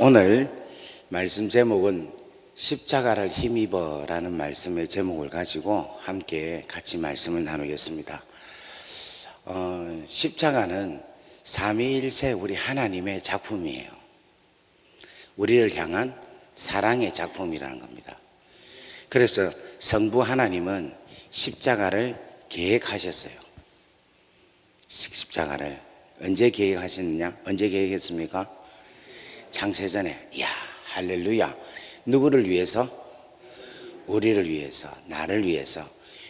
오늘 말씀 제목은 십자가를 힘입어 라는 말씀의 제목을 가지고 함께 같이 말씀을 나누겠습니다. 십자가는 삼위일체 우리 하나님의 작품이에요. 우리를 향한 사랑의 작품이라는 겁니다. 그래서 성부 하나님은 십자가를 계획하셨어요. 십자가를 언제 계획하셨느냐? 언제 계획했습니까? 창세전에. 이야, 할렐루야. 누구를 위해서? 우리를 위해서, 나를 위해서.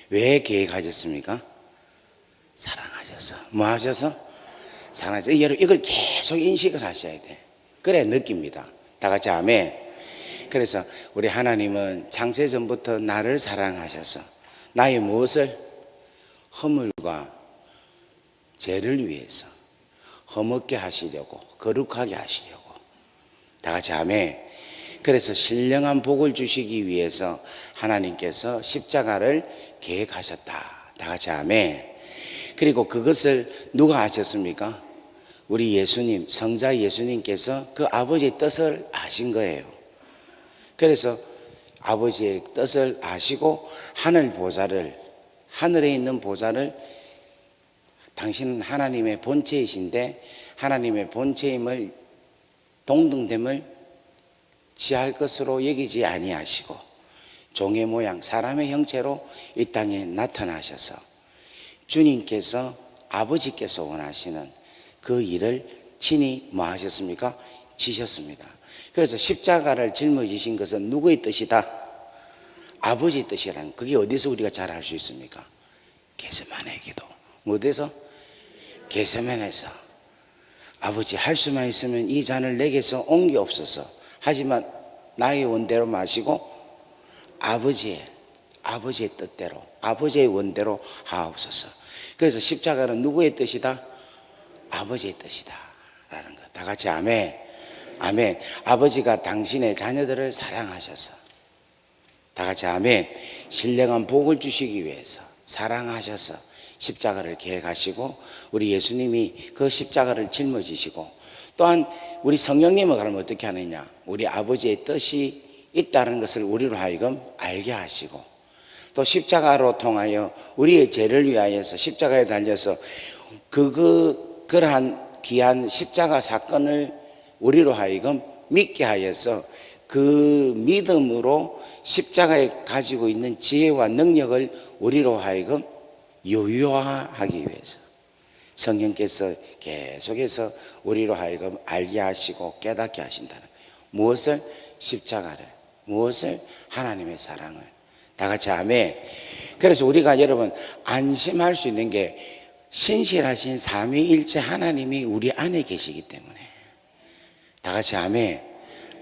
왜 계획하셨습니까? 사랑하셔서. 뭐 하셔서? 사랑하셔서. 여러분, 이걸 계속 인식을 하셔야 돼. 그래 느낍니다. 다 같이 아멘. 그래서 우리 하나님은 창세전부터 나를 사랑하셔서 나의 무엇을? 허물과 죄를 위해서 험없게 하시려고, 거룩하게 하시려고. 다 같이 아멘. 그래서 신령한 복을 주시기 위해서 하나님께서 십자가를 계획하셨다. 다 같이 아멘. 그리고 그것을 누가 하셨습니까? 우리 예수님, 성자 예수님께서 그 아버지의 뜻을 아신 거예요. 그래서 아버지의 뜻을 아시고 하늘에 있는 보좌를, 당신은 하나님의 본체이신데 하나님의 본체임을, 동등됨을 취할 것으로 여기지 아니하시고 종의 모양, 사람의 형체로 이 땅에 나타나셔서 주님께서, 아버지께서 원하시는 그 일을 친히 뭐 하셨습니까? 지셨습니다. 그래서 십자가를 짊어지신 것은 누구의 뜻이다? 아버지의 뜻이라는, 그게 어디서 우리가 잘 알 수 있습니까? 겟세마네 기도. 어디서? 겟세마네에서. 아버지, 할 수만 있으면 이 잔을 내게서 옮기옵소서. 하지만 나의 원대로 마시고 아버지의 뜻대로, 아버지의 원대로 하옵소서. 그래서 십자가는 누구의 뜻이다? 아버지의 뜻이다 라는 것. 다 같이 아멘. 아멘. 아버지가 당신의 자녀들을 사랑하셔서, 다 같이 아멘, 신령한 복을 주시기 위해서 사랑하셔서 십자가를 계획하시고 우리 예수님이 그 십자가를 짊어지시고, 또한 우리 성령님을 가면 어떻게 하느냐? 우리 아버지의 뜻이 있다는 것을 우리로 하여금 알게 하시고, 또 십자가로 통하여 우리의 죄를 위하여서 십자가에 달려서 그러한 귀한 십자가 사건을 우리로 하여금 믿게 하여서 그 믿음으로 십자가에 가지고 있는 지혜와 능력을 우리로 하여금 요요하기 위해서 성령께서 계속해서 우리로 하여금 알게 하시고 깨닫게 하신다는 거예요. 무엇을? 십자가를. 무엇을? 하나님의 사랑을. 다 같이 아멘. 그래서 우리가 여러분 안심할 수 있는 게 신실하신 삼위일체 하나님이 우리 안에 계시기 때문에. 다 같이 아멘.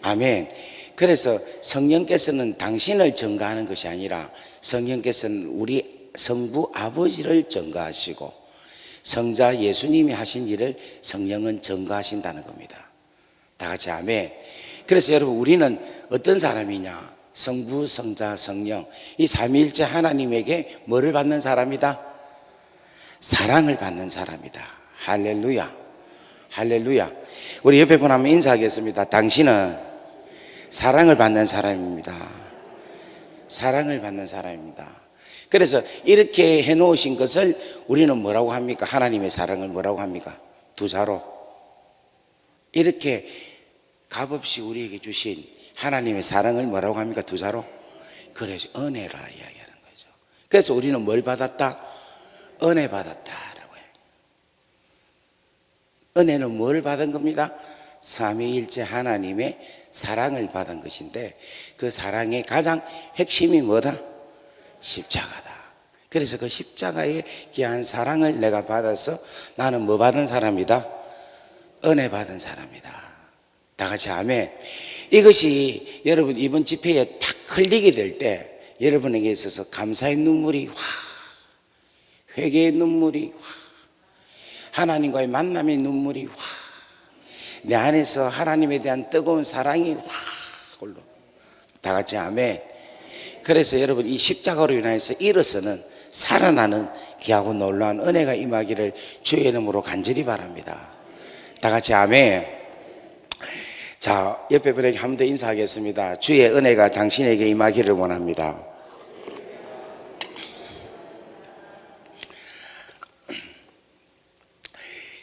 아멘. 그래서 성령께서는 당신을 증거하는 것이 아니라 성령께서는 우리 성부 아버지를 증거하시고 성자 예수님이 하신 일을 성령은 증거하신다는 겁니다. 다 같이 아멘. 그래서 여러분, 우리는 어떤 사람이냐? 성부, 성자, 성령, 이 삼위일체 하나님에게 뭐를 받는 사람이다? 사랑을 받는 사람이다. 할렐루야. 할렐루야. 우리 옆에 분 한번 인사하겠습니다. 당신은 사랑을 받는 사람입니다. 사랑을 받는 사람입니다. 그래서 이렇게 해놓으신 것을 우리는 뭐라고 합니까? 하나님의 사랑을 뭐라고 합니까? 두 자로. 이렇게 값없이 우리에게 주신 하나님의 사랑을 뭐라고 합니까? 두 자로. 그래서 은혜라 이야기하는 거죠. 그래서 우리는 뭘 받았다? 은혜 받았다라고 해요. 은혜는 뭘 받은 겁니다? 삼위일체 하나님의 사랑을 받은 것인데, 그 사랑의 가장 핵심이 뭐다? 십자가다. 그래서 그 십자가의 귀한 사랑을 내가 받아서 나는 뭐 받은 사람이다? 은혜 받은 사람이다. 다 같이 아멘. 이것이 여러분 이번 집회에 탁 흘리게 될 때 여러분에게 있어서 감사의 눈물이 회개의 눈물이 하나님과의 만남의 눈물이 내 안에서 하나님에 대한 뜨거운 사랑이 올라. 다 같이 아멘. 그래서 여러분 이 십자가로 인해서 일어서는 살아나는 귀하고 놀라운 은혜가 임하기를 주의 이름으로 간절히 바랍니다. 다 같이 아멘. 자, 옆에 분에게 한 번 더 인사하겠습니다. 주의 은혜가 당신에게 임하기를 원합니다.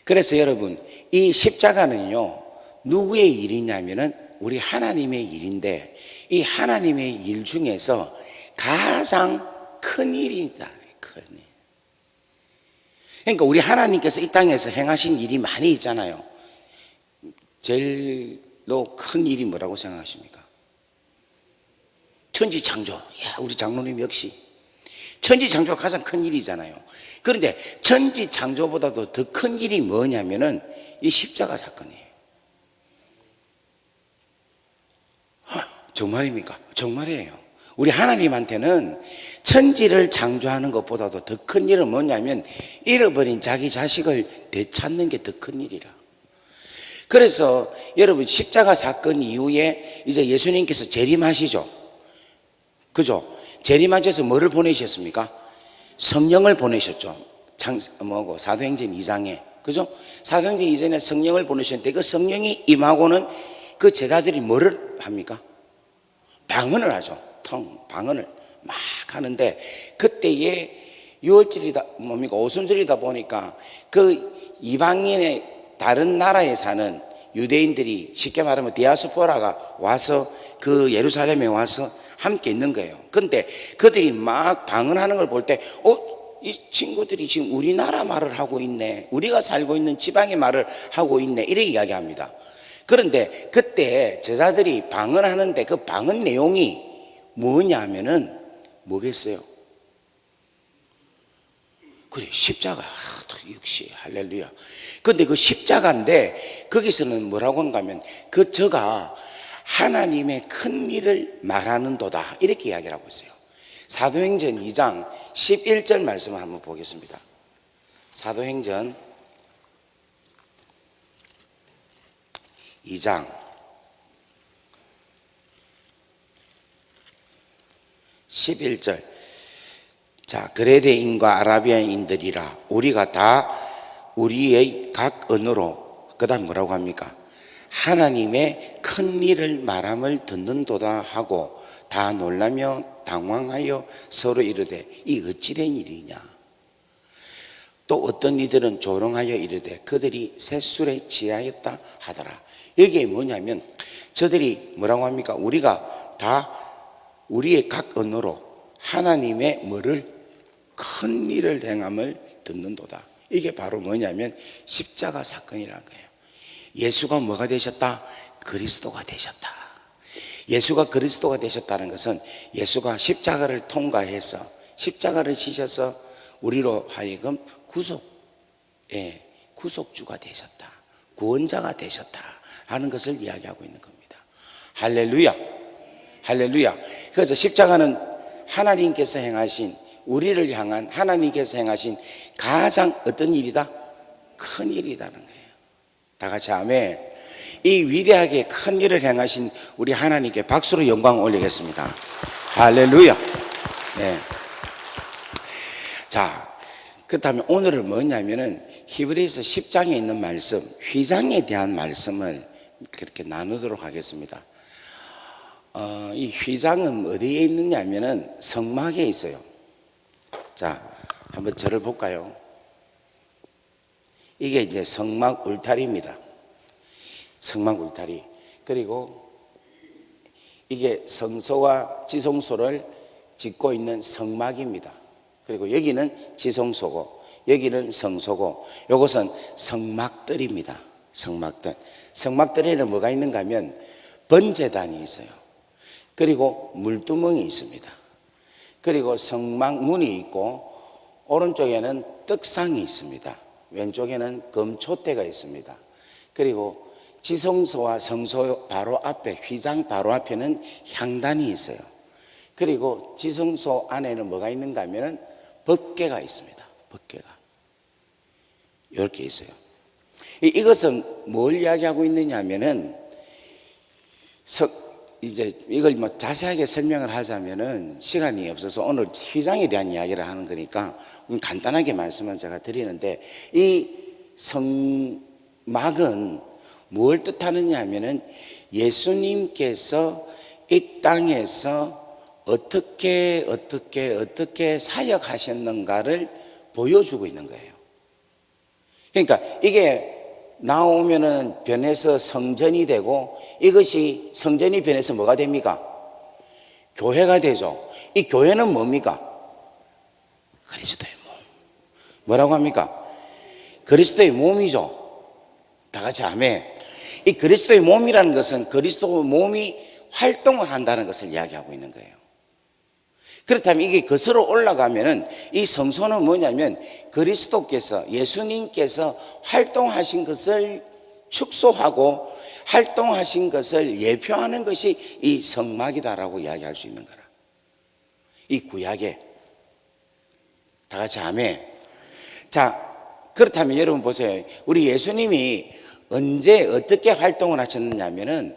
그래서 여러분, 이 십자가는요, 누구의 일이냐면은 우리 하나님의 일인데, 이 하나님의 일 중에서 가장 큰 일이다. 큰 일. 그러니까 우리 하나님께서 이 땅에서 행하신 일이 많이 있잖아요. 제일로 큰 일이 뭐라고 생각하십니까? 천지창조. 야, 우리 장로님 역시 천지창조가 가장 큰 일이잖아요. 그런데 천지창조보다도 더 큰 일이 뭐냐면은 이 십자가 사건이에요. 정말입니까? 정말이에요. 우리 하나님한테는 천지를 창조하는 것보다도 더 큰 일은 뭐냐면 잃어버린 자기 자식을 되찾는 게 더 큰 일이라. 그래서 여러분, 십자가 사건 이후에 이제 예수님께서 재림하시죠. 그죠? 재림하셔서 뭐를 보내셨습니까? 성령을 보내셨죠. 사도행전 2장에. 그죠? 사도행전 2장에 성령을 보내셨는데 그 성령이 임하고는 그 제자들이 뭐를 합니까? 방언을 하죠. 방언을 막 하는데, 그때에 유월절이다, 오순절이다 보니까 그 이방인의 다른 나라에 사는 유대인들이, 쉽게 말하면 디아스포라가 와서 그 예루살렘에 와서 함께 있는 거예요. 근데 그들이 막 방언하는 걸 볼 때, 이 친구들이 지금 우리나라 말을 하고 있네, 우리가 살고 있는 지방의 말을 하고 있네, 이렇게 이야기합니다. 그런데 그때 제자들이 방언하는데 그 방언 내용이 뭐냐면은 뭐겠어요? 그래, 십자가. 역시 할렐루야. 근데 그 십자가인데 거기서는 뭐라고 한가 하면 저가 하나님의 큰 일을 말하는도다, 이렇게 이야기를 하고 있어요. 사도행전 2장 11절 말씀을 한번 보겠습니다. 사도행전 2장 11절. 자, 그레데인과 아라비아인들이라 우리가 다 우리의 각 언어로, 그 다음 뭐라고 합니까? 하나님의 큰 일을 말함을 듣는도다 하고 다 놀라며 당황하여 서로 이르되 이 어찌된 일이냐. 또 어떤 이들은 조롱하여 이르되 그들이 셋술에 취하였다 하더라. 여기에 뭐냐면 저들이 뭐라고 합니까? 우리가 다 우리의 각 언어로 하나님의 뭐를, 큰 일을 행함을 듣는도다. 이게 바로 뭐냐면 십자가 사건이라는 거예요. 예수가 뭐가 되셨다? 그리스도가 되셨다. 예수가 그리스도가 되셨다는 것은 예수가 십자가를 통과해서 십자가를 지셔서 우리로 하여금 구속주가 되셨다, 구원자가 되셨다 하는 것을 이야기하고 있는 겁니다. 할렐루야, 할렐루야. 그래서 십자가는 하나님께서 행하신, 우리를 향한 하나님께서 행하신 가장 어떤 일이다? 큰 일이라는 거예요. 다 같이 아멘. 이 위대하게 큰 일을 행하신 우리 하나님께 박수로 영광 올리겠습니다. 할렐루야. 네. 자, 그렇다면 오늘은 뭐냐면은 히브리서 10장에 있는 말씀, 휘장에 대한 말씀을 그렇게 나누도록 하겠습니다. 이 휘장은 어디에 있느냐면은 성막에 있어요. 자, 한번 저를 볼까요? 이게 이제 성막 울타리입니다. 성막 울타리. 그리고 이게 성소와 지성소를 짓고 있는 성막입니다. 그리고 여기는 지성소고 여기는 성소고, 이것은 성막들입니다. 성막들. 성막들에는 뭐가 있는가 하면 번제단이 있어요. 그리고 물두멍이 있습니다. 그리고 성막문이 있고 오른쪽에는 떡상이 있습니다. 왼쪽에는 금촛대가 있습니다. 그리고 지성소와 성소 바로 앞에, 휘장 바로 앞에는 향단이 있어요. 그리고 지성소 안에는 뭐가 있는가 하면 법궤가 있습니다. 법궤가 이렇게 있어요. 이것은 뭘 이야기하고 있느냐 하면은 이제 이걸 뭐 자세하게 설명을 하자면은 시간이 없어서 오늘 휘장에 대한 이야기를 하는 거니까 간단하게 말씀을 제가 드리는데, 이 성막은 뭘 뜻하느냐 하면은 예수님께서 이 땅에서 어떻게 사역하셨는가를 보여주고 있는 거예요. 그러니까 이게 나오면은 변해서 성전이 되고, 이것이 성전이 변해서 뭐가 됩니까? 교회가 되죠. 이 교회는 뭡니까? 그리스도의 몸. 뭐라고 합니까? 그리스도의 몸이죠. 다 같이 아멘. 이 그리스도의 몸이라는 것은 그리스도의 몸이 활동을 한다는 것을 이야기하고 있는 거예요. 그렇다면 이게 거슬러 올라가면은 이 성소는 뭐냐면 그리스도께서, 예수님께서 활동하신 것을 축소하고 활동하신 것을 예표하는 것이 이 성막이다라고 이야기할 수 있는 거라. 이 구약에. 다 같이 아멘. 자, 그렇다면 여러분 보세요. 우리 예수님이 언제 어떻게 활동을 하셨느냐 하면은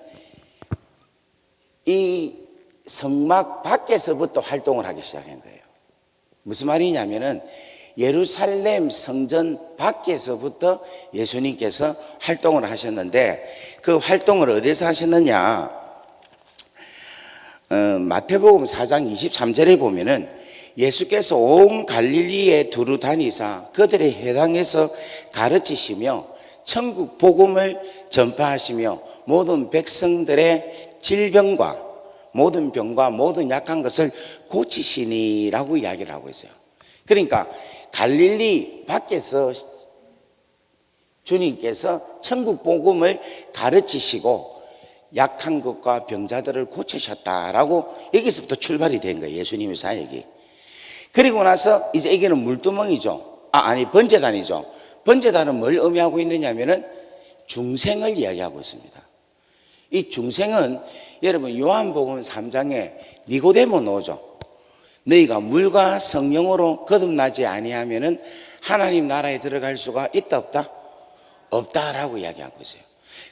이 성막 밖에서부터 활동을 하기 시작한 거예요. 무슨 말이냐면은 예루살렘 성전 밖에서부터 예수님께서 활동을 하셨는데, 그 활동을 어디서 하셨느냐? 마태복음 4장 23절에 보면은 예수께서 온 갈릴리에 두루 다니사 그들의 회당에서 가르치시며 천국 복음을 전파하시며 모든 백성들의 질병과 모든 병과 모든 약한 것을 고치시니라고 이야기를 하고 있어요. 그러니까 갈릴리 밖에서 주님께서 천국 복음을 가르치시고 약한 것과 병자들을 고치셨다라고 여기서부터 출발이 된 거예요. 예수님의 사역이. 그리고 나서 이제 여기는 물두멍이죠. 아니 번제단이죠. 번제단은 뭘 의미하고 있느냐면은 중생을 이야기하고 있습니다. 이 중생은 여러분 요한복음 3장에 니고데모 나오죠. 너희가 물과 성령으로 거듭나지 아니하면은 하나님 나라에 들어갈 수가 있다 없다? 없다라고 이야기하고 있어요.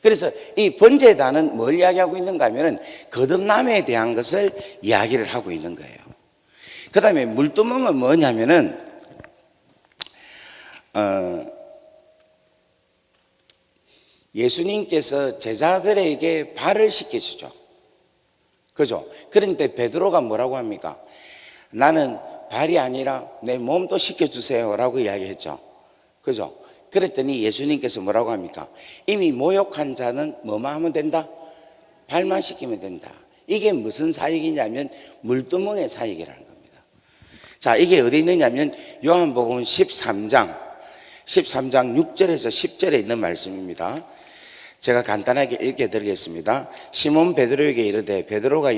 그래서 이 번제단은 뭘 이야기하고 있는가 하면은 거듭남에 대한 것을 이야기를 하고 있는 거예요. 그 다음에 물두멍은 뭐냐면은 예수님께서 제자들에게 발을 씻기시죠. 그죠? 그런데 베드로가 뭐라고 합니까? 나는 발이 아니라 내 몸도 씻겨주세요 라고 이야기했죠. 그죠? 그랬더니 예수님께서 뭐라고 합니까? 이미 모욕한 자는 뭐만 하면 된다? 발만 씻기면 된다. 이게 무슨 사역이냐면 물두멍의 사역이라는 겁니다. 자, 이게 어디 있느냐면 요한복음 13장 6절에서 10절에 있는 말씀입니다. 제가 간단하게 읽어드리겠습니다. 시몬 베드로에게 이르되 베드로가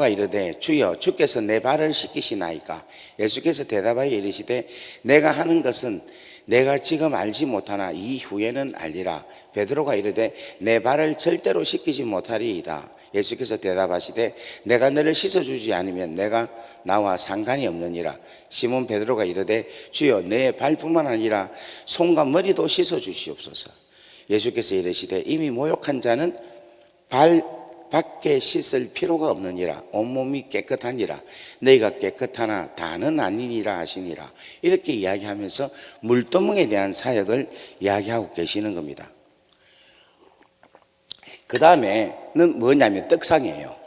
이르되 주여 주께서 내 발을 씻기시나이까? 예수께서 대답하여 이르시되 내가 하는 것은 내가 지금 알지 못하나 이후에는 알리라. 베드로가 이르되 내 발을 절대로 씻기지 못하리이다. 예수께서 대답하시되 내가 너를 씻어주지 않으면 내가 나와 상관이 없느니라. 시몬 베드로가 이르되 주여 내 발뿐만 아니라 손과 머리도 씻어주시옵소서. 예수께서 이르시되 이미 모욕한 자는 발 밖에 씻을 필요가 없느니라. 온몸이 깨끗하니라. 너희가 깨끗하나 다는 아니니라 하시니라. 이렇게 이야기하면서 물두멍에 대한 사역을 이야기하고 계시는 겁니다. 그 다음에는 뭐냐면 떡상이에요.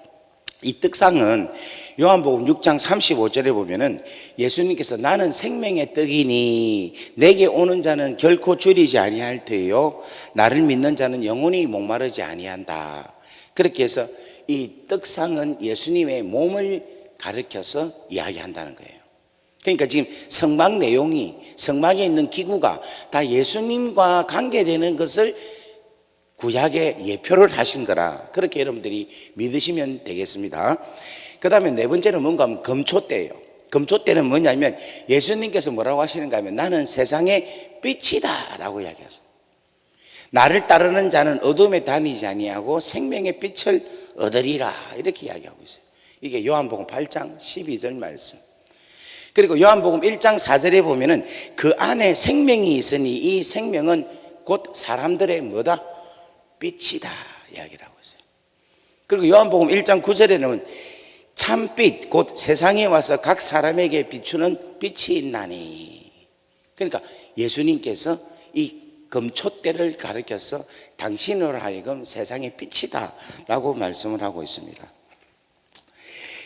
이 떡상은 요한복음 6장 35절에 보면은 예수님께서 나는 생명의 떡이니 내게 오는 자는 결코 줄이지 아니할 테요 나를 믿는 자는 영원히 목마르지 아니한다. 그렇게 해서 이 떡상은 예수님의 몸을 가르쳐서 이야기한다는 거예요. 그러니까 지금 성막 내용이, 성막에 있는 기구가 다 예수님과 관계되는 것을 구약에 예표를 하신 거라, 그렇게 여러분들이 믿으시면 되겠습니다. 그 다음에 네 번째는 뭔가 하면 금초대예요. 금초대는 뭐냐면 예수님께서 뭐라고 하시는가 하면 나는 세상의 빛이다 라고 이야기하죠. 나를 따르는 자는 어둠에 다니지 아니하고 생명의 빛을 얻으리라, 이렇게 이야기하고 있어요. 이게 요한복음 8장 12절 말씀. 그리고 요한복음 1장 4절에 보면은 그 안에 생명이 있으니 이 생명은 곧 사람들의 뭐다? 빛이다 이야기를 하고 있어요. 그리고 요한복음 1장 9절에는 참빛 곧 세상에 와서 각 사람에게 비추는 빛이 있나니. 그러니까 예수님께서 이 금촛대를 가리켜서 당신으로 하여금 세상의 빛이다 라고 말씀을 하고 있습니다.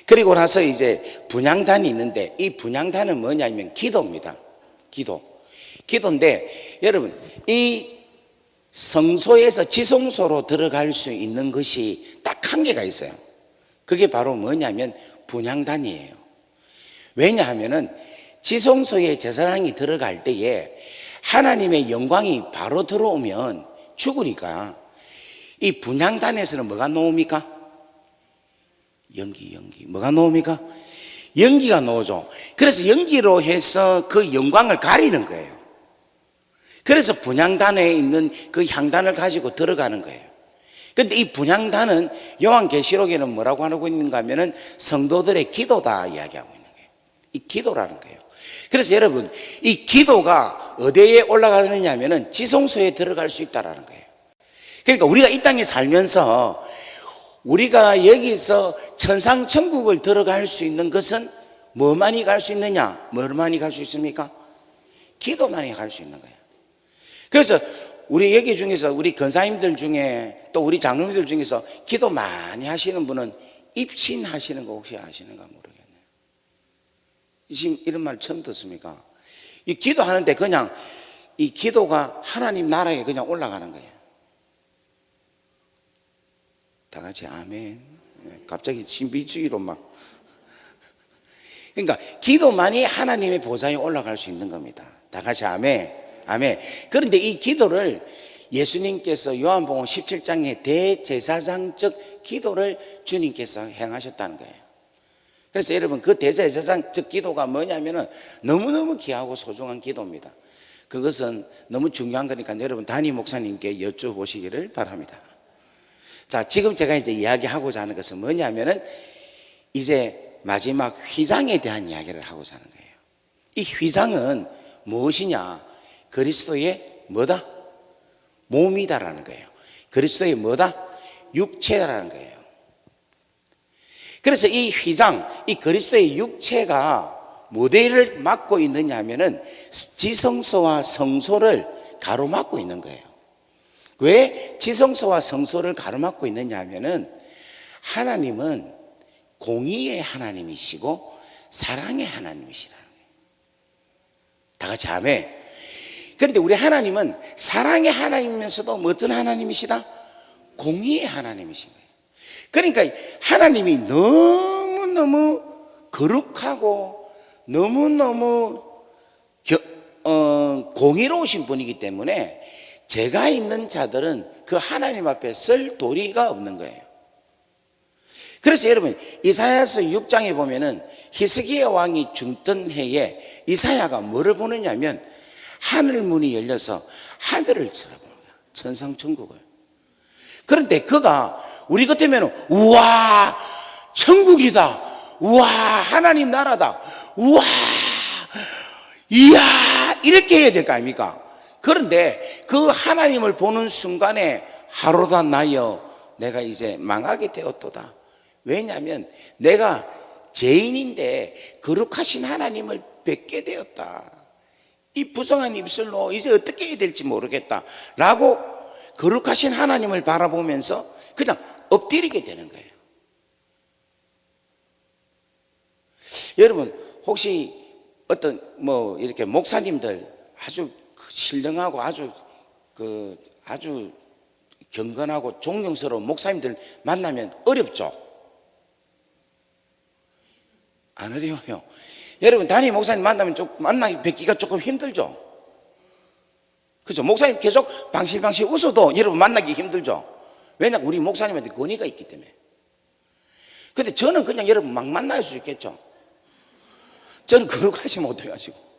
그리고 나서 이제 분향단이 있는데, 이 분향단은 뭐냐면 기도입니다. 기도인데, 여러분, 이 성소에서 지성소로 들어갈 수 있는 것이 딱 한 개가 있어요. 그게 바로 뭐냐면 분향단이에요. 왜냐하면은 지성소에 제사장이 들어갈 때에 하나님의 영광이 바로 들어오면 죽으니까, 이 분향단에서는 뭐가 나옵니까? 연기. 뭐가 나옵니까? 연기가 나오죠. 그래서 연기로 해서 그 영광을 가리는 거예요. 그래서 분향단에 있는 그 향단을 가지고 들어가는 거예요. 근데 이 분향단은 요한계시록에는 뭐라고 하고 있는가 하면은 성도들의 기도다 이야기하고 있는 거예요. 이 기도라는 거예요. 그래서 여러분, 이 기도가 어디에 올라가느냐 하면은 지성소에 들어갈 수 있다라는 거예요. 그러니까 우리가 이 땅에 살면서 우리가 여기서 천상천국을 들어갈 수 있는 것은 뭐만이 갈 수 있느냐? 뭐만이 갈 수 있습니까? 기도만이 갈 수 있는 거예요. 그래서 우리 여기 중에서 우리 권사님들 중에 또 우리 장로님들 중에서 기도 많이 하시는 분은 입신하시는 거 혹시 아시는가 모르겠네요. 지금 이런 말 처음 듣습니까? 이 기도하는데 그냥 이 기도가 하나님 나라에 그냥 올라가는 거예요. 다 같이 아멘. 갑자기 신비주의로 막. 그러니까 기도만이 하나님의 보좌에 올라갈 수 있는 겁니다. 다 같이 아멘. 아멘. 그런데 이 기도를 예수님께서 요한복음 17장에 대제사장적 기도를 주님께서 행하셨다는 거예요. 그래서 여러분, 그 대제사장적 기도가 뭐냐면은 너무너무 귀하고 소중한 기도입니다. 그것은 너무 중요한 거니까 여러분 담임 목사님께 여쭤보시기를 바랍니다. 자, 지금 제가 이제 이야기하고자 하는 것은 뭐냐면은 이제 마지막 휘장에 대한 이야기를 하고자 하는 거예요. 이 휘장은 무엇이냐? 그리스도의 뭐다? 몸이다라는 거예요. 그리스도의 뭐다? 육체다라는 거예요. 그래서 이 휘장, 이 그리스도의 육체가 모델을 맡고 있느냐 하면은 지성소와 성소를 가로막고 있는 거예요. 왜 지성소와 성소를 가로막고 있느냐 하면은 하나님은 공의의 하나님이시고 사랑의 하나님이시라는 거예요. 다 같이 아멘. 그런데 우리 하나님은 사랑의 하나님이면서도 어떤 하나님이시다? 공의의 하나님이신 거예요. 그러니까 하나님이 너무너무 거룩하고 너무너무 공의로우신 분이기 때문에 죄가 있는 자들은 그 하나님 앞에 설 도리가 없는 거예요. 그래서 여러분, 이사야서 6장에 보면은 히스기야 왕이 죽던 해에 이사야가 뭐를 보느냐면 하늘 문이 열려서 하늘을 쳐다보는 거야. 천상천국을. 그런데 그가 우리 같으면 우와 천국이다, 우와 하나님 나라다, 우와 이야 이렇게 해야 될 거 아닙니까? 그런데 그 하나님을 보는 순간에 하루다 나여 내가 이제 망하게 되었도다. 왜냐하면 내가 죄인인데 거룩하신 하나님을 뵙게 되었다. 이 부성한 입술로 이제 어떻게 해야 될지 모르겠다 라고 거룩하신 하나님을 바라보면서 그냥 엎드리게 되는 거예요. 여러분, 혹시 어떤 뭐 이렇게 목사님들 아주 신령하고 아주 경건하고 존경스러운 목사님들 만나면 어렵죠? 안 어려워요. 여러분, 담임 목사님 만나면 뵙기가 조금 힘들죠? 그렇죠? 목사님 계속 방실방실 웃어도 여러분 만나기 힘들죠? 왜냐하면 우리 목사님한테 권위가 있기 때문에. 근데 저는 그냥 여러분 막 만날 수 있겠죠? 저는 거룩하지 못해가지고.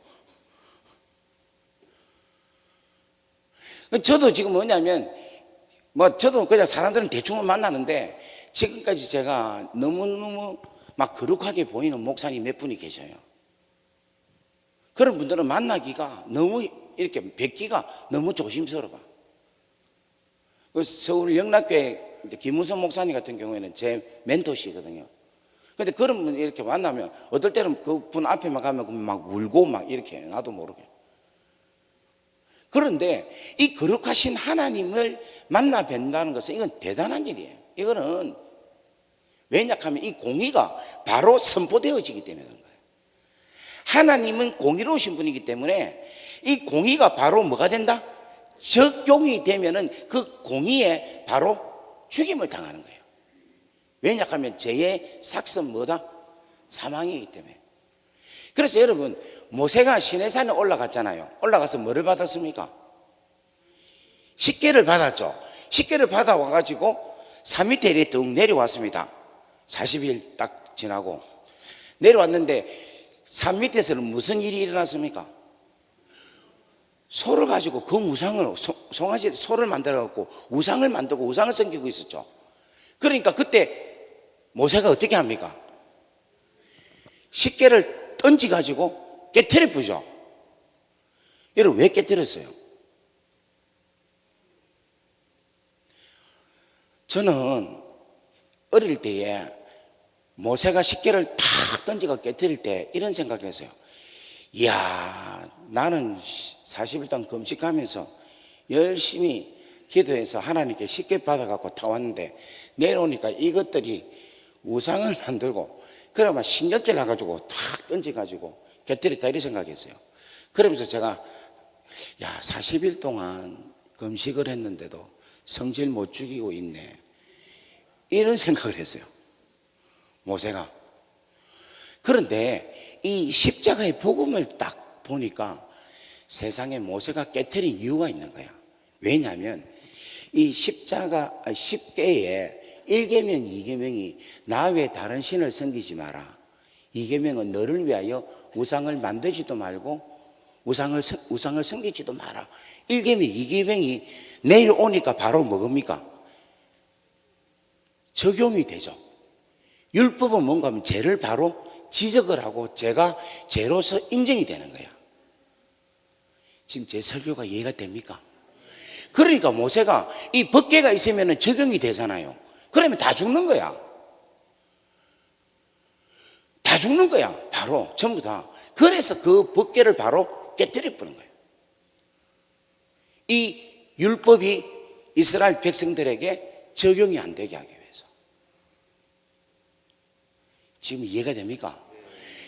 저도 지금 뭐냐면, 저도 그냥 사람들은 대충 만나는데, 지금까지 제가 너무너무 막 거룩하게 보이는 목사님 몇 분이 계셔요. 그런 분들은 만나기가 너무 이렇게 뵙기가 너무 조심스러워. 서울 영락교회 김우선 목사님 같은 경우에는 제 멘토시거든요. 근데 그런 분 이렇게 만나면 어떨 때는 그 분 앞에만 가면 막 울고 막 이렇게 나도 모르게. 그런데 이 거룩하신 하나님을 만나 뵌다는 것은 이건 대단한 일이에요. 이거는 왜냐하면 이 공의가 바로 선포되어지기 때문에 그런 거예요. 하나님은 공의로우신 분이기 때문에 이 공의가 바로 뭐가 된다? 적용이 되면은 그 공의에 바로 죽임을 당하는 거예요. 왜냐하면 죄의 삭은 뭐다? 사망이기 때문에. 그래서 여러분, 모세가 시내산에 올라갔잖아요. 올라가서 뭐를 받았습니까? 십계를 받았죠. 십계를 받아와가지고 산 밑에 이렇게 뚝 내려왔습니다. 40일 딱 지나고 내려왔는데 산 밑에서는 무슨 일이 일어났습니까? 소를 가지고 그 우상을, 송아지 소를 만들어갖고 우상을 만들고 우상을 섬기고 있었죠. 그러니까 그때 모세가 어떻게 합니까? 십계를 던져가지고 깨트려 부죠. 여러분, 왜 깨트렸어요? 저는 어릴 때에 모세가 십계를 탁 던지고 깨트릴 때 이런 생각을 했어요. 이야, 나는 40일 동안 금식하면서 열심히 기도해서 하나님께 십계 받아갖고 타왔는데 내려오니까 이것들이 우상을 만들고 그러면 신경질 나가지고 탁 던져가지고 깨뜨렸다 이런 생각했어요. 그러면서 제가 40일 동안 금식을 했는데도 성질 못 죽이고 있네 이런 생각을 했어요, 모세가. 그런데 이 십자가의 복음을 딱 보니까 세상에 모세가 깨트린 이유가 있는 거야. 왜냐하면 이 십계에 1계명, 2계명이 나 외에 다른 신을 섬기지 마라. 2계명은 너를 위하여 우상을 만들지도 말고 우상을 섬기지도 마라. 1계명, 2계명이 내일 오니까 바로 뭡니까? 적용이 되죠. 율법은 뭔가 하면 죄를 바로 지적을 하고 죄가 죄로서 인정이 되는 거야. 지금 제 설교가 이해가 됩니까? 그러니까 모세가 이 법궤가 있으면 적용이 되잖아요. 그러면 다 죽는 거야. 다 죽는 거야. 바로 전부 다. 그래서 그 법궤를 바로 깨뜨려 버린 거예요. 이 율법이 이스라엘 백성들에게 적용이 안 되게 하기 위해서. 지금 이해가 됩니까?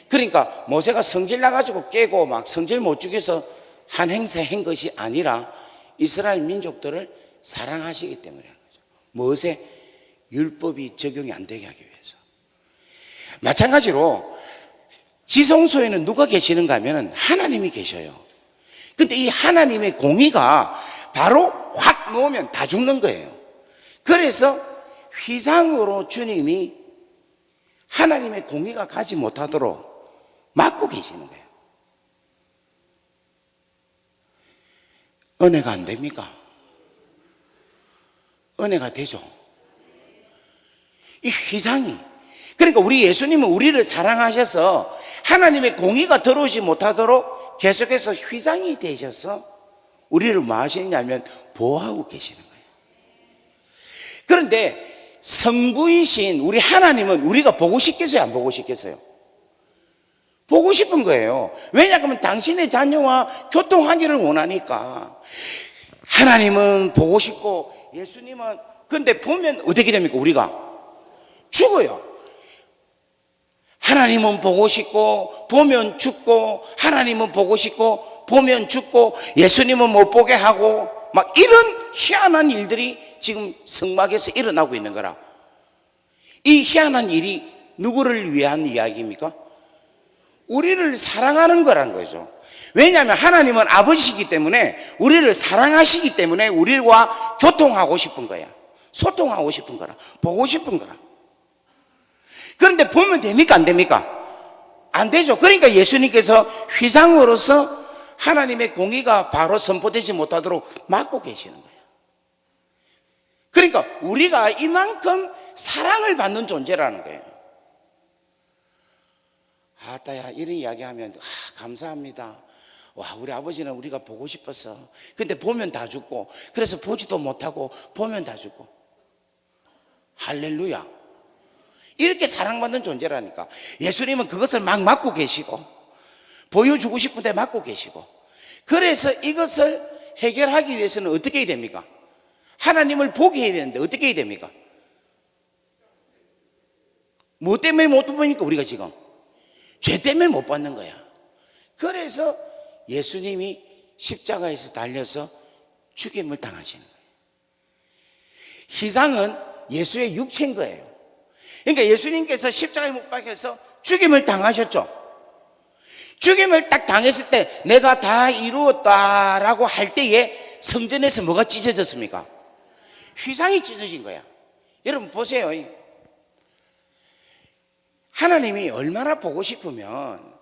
그러니까 모세가 성질 나가지고 깨고 막 성질 못 죽여서 한 행사 한 것이 아니라 이스라엘 민족들을 사랑하시기 때문에 하는 거죠. 무엇에? 율법이 적용이 안 되게 하기 위해서. 마찬가지로 지성소에는 누가 계시는가 하면 하나님이 계셔요. 근데 이 하나님의 공의가 바로 확 놓으면 다 죽는 거예요. 그래서 휘장으로 주님이 하나님의 공의가 가지 못하도록 막고 계시는 거예요. 은혜가 안 됩니까? 은혜가 되죠. 이 휘장이, 그러니까 우리 예수님은 우리를 사랑하셔서 하나님의 공의가 들어오지 못하도록 계속해서 휘장이 되셔서 우리를 뭐 하시느냐면 보호하고 계시는 거예요. 그런데 성부이신 우리 하나님은 우리가 보고 싶겠어요, 안 보고 싶겠어요? 보고 싶은 거예요. 왜냐하면 당신의 자녀와 교통하기를 원하니까. 하나님은 보고 싶고 예수님은, 근데 보면 어떻게 됩니까? 우리가 죽어요. 하나님은 보고 싶고 보면 죽고, 하나님은 보고 싶고 보면 죽고, 예수님은 못 보게 하고, 막 이런 희한한 일들이 지금 성막에서 일어나고 있는 거라. 이 희한한 일이 누구를 위한 이야기입니까? 우리를 사랑하는 거라는 거죠. 왜냐하면 하나님은 아버지시기 때문에 우리를 사랑하시기 때문에 우리와 교통하고 싶은 거야. 소통하고 싶은 거라. 보고 싶은 거라. 그런데 보면 됩니까? 안 됩니까? 안 되죠. 그러니까 예수님께서 휘장으로서 하나님의 공의가 바로 선포되지 못하도록 막고 계시는 거예요. 그러니까 우리가 이만큼 사랑을 받는 존재라는 거예요. 아따야, 이런 이야기하면 감사합니다. 와, 우리 아버지는 우리가 보고 싶었어. 근데 보면 다 죽고, 그래서 보지도 못하고 보면 다 죽고. 할렐루야. 이렇게 사랑받는 존재라니까. 예수님은 그것을 막 막고 계시고, 보여주고 싶은데 막고 계시고, 그래서 이것을 해결하기 위해서는 어떻게 해야 됩니까? 하나님을 보게 해야 되는데 어떻게 해야 됩니까? 뭐 때문에 못 보니까 우리가 지금 죄 때문에 못 받는 거야. 그래서 예수님이 십자가에서 달려서 죽임을 당하시는 거예요. 희생은 예수의 육체인 거예요. 그러니까 예수님께서 십자가에 못 박혀서 죽임을 당하셨죠. 죽임을 딱 당했을 때 내가 다 이루었다라고 할 때에 성전에서 뭐가 찢어졌습니까? 휘상이 찢어진 거야. 여러분 보세요. 하나님이 얼마나 보고 싶으면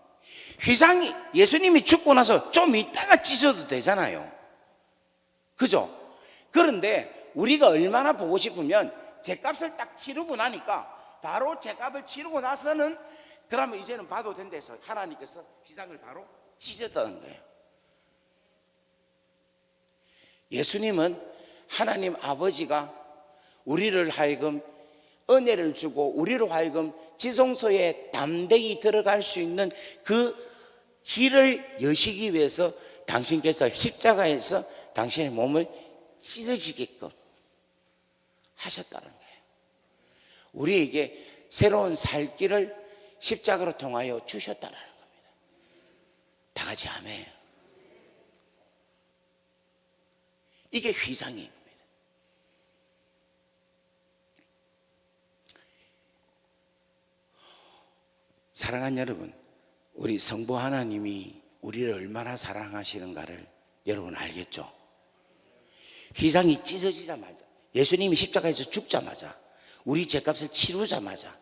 휘상이 예수님이 죽고 나서 좀 있다가 찢어도 되잖아요. 그죠? 그런데 우리가 얼마나 보고 싶으면 죗값을 딱 치르고 나니까 바로 죗값을 치르고 나서는 그러면 이제는 봐도 된다 해서 하나님께서 휘상을 바로 찢었다는 거예요. 예수님은 하나님 아버지가 우리를 하여금 은혜를 주고 우리로 하여금 지성소에 담대히 들어갈 수 있는 그 길을 여시기 위해서 당신께서 십자가에서 당신의 몸을 찢어지게끔 하셨다는 거예요. 우리에게 새로운 살 길을 십자가로 통하여 주셨다는 겁니다. 다 같이 아멘. 이게 휘상인 겁니다. 사랑하는 여러분, 우리 성부 하나님이 우리를 얼마나 사랑하시는가를 여러분 알겠죠? 휘상이 찢어지자마자, 예수님이 십자가에서 죽자마자, 우리 죄값을 치르자마자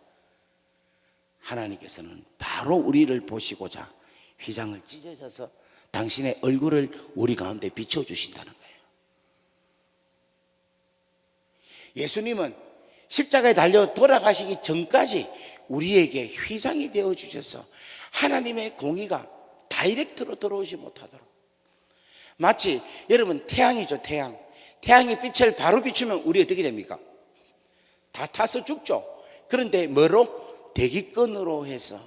하나님께서는 바로 우리를 보시고자 휘상을 찢으셔서 당신의 얼굴을 우리 가운데 비춰주신다는 거예요. 예수님은 십자가에 달려 돌아가시기 전까지 우리에게 휘상이 되어 주셔서 하나님의 공의가 다이렉트로 들어오지 못하도록, 마치 여러분 태양이죠. 태양이 빛을 바로 비추면 우리 어떻게 됩니까? 다 타서 죽죠. 그런데 뭐로? 대기권으로 해서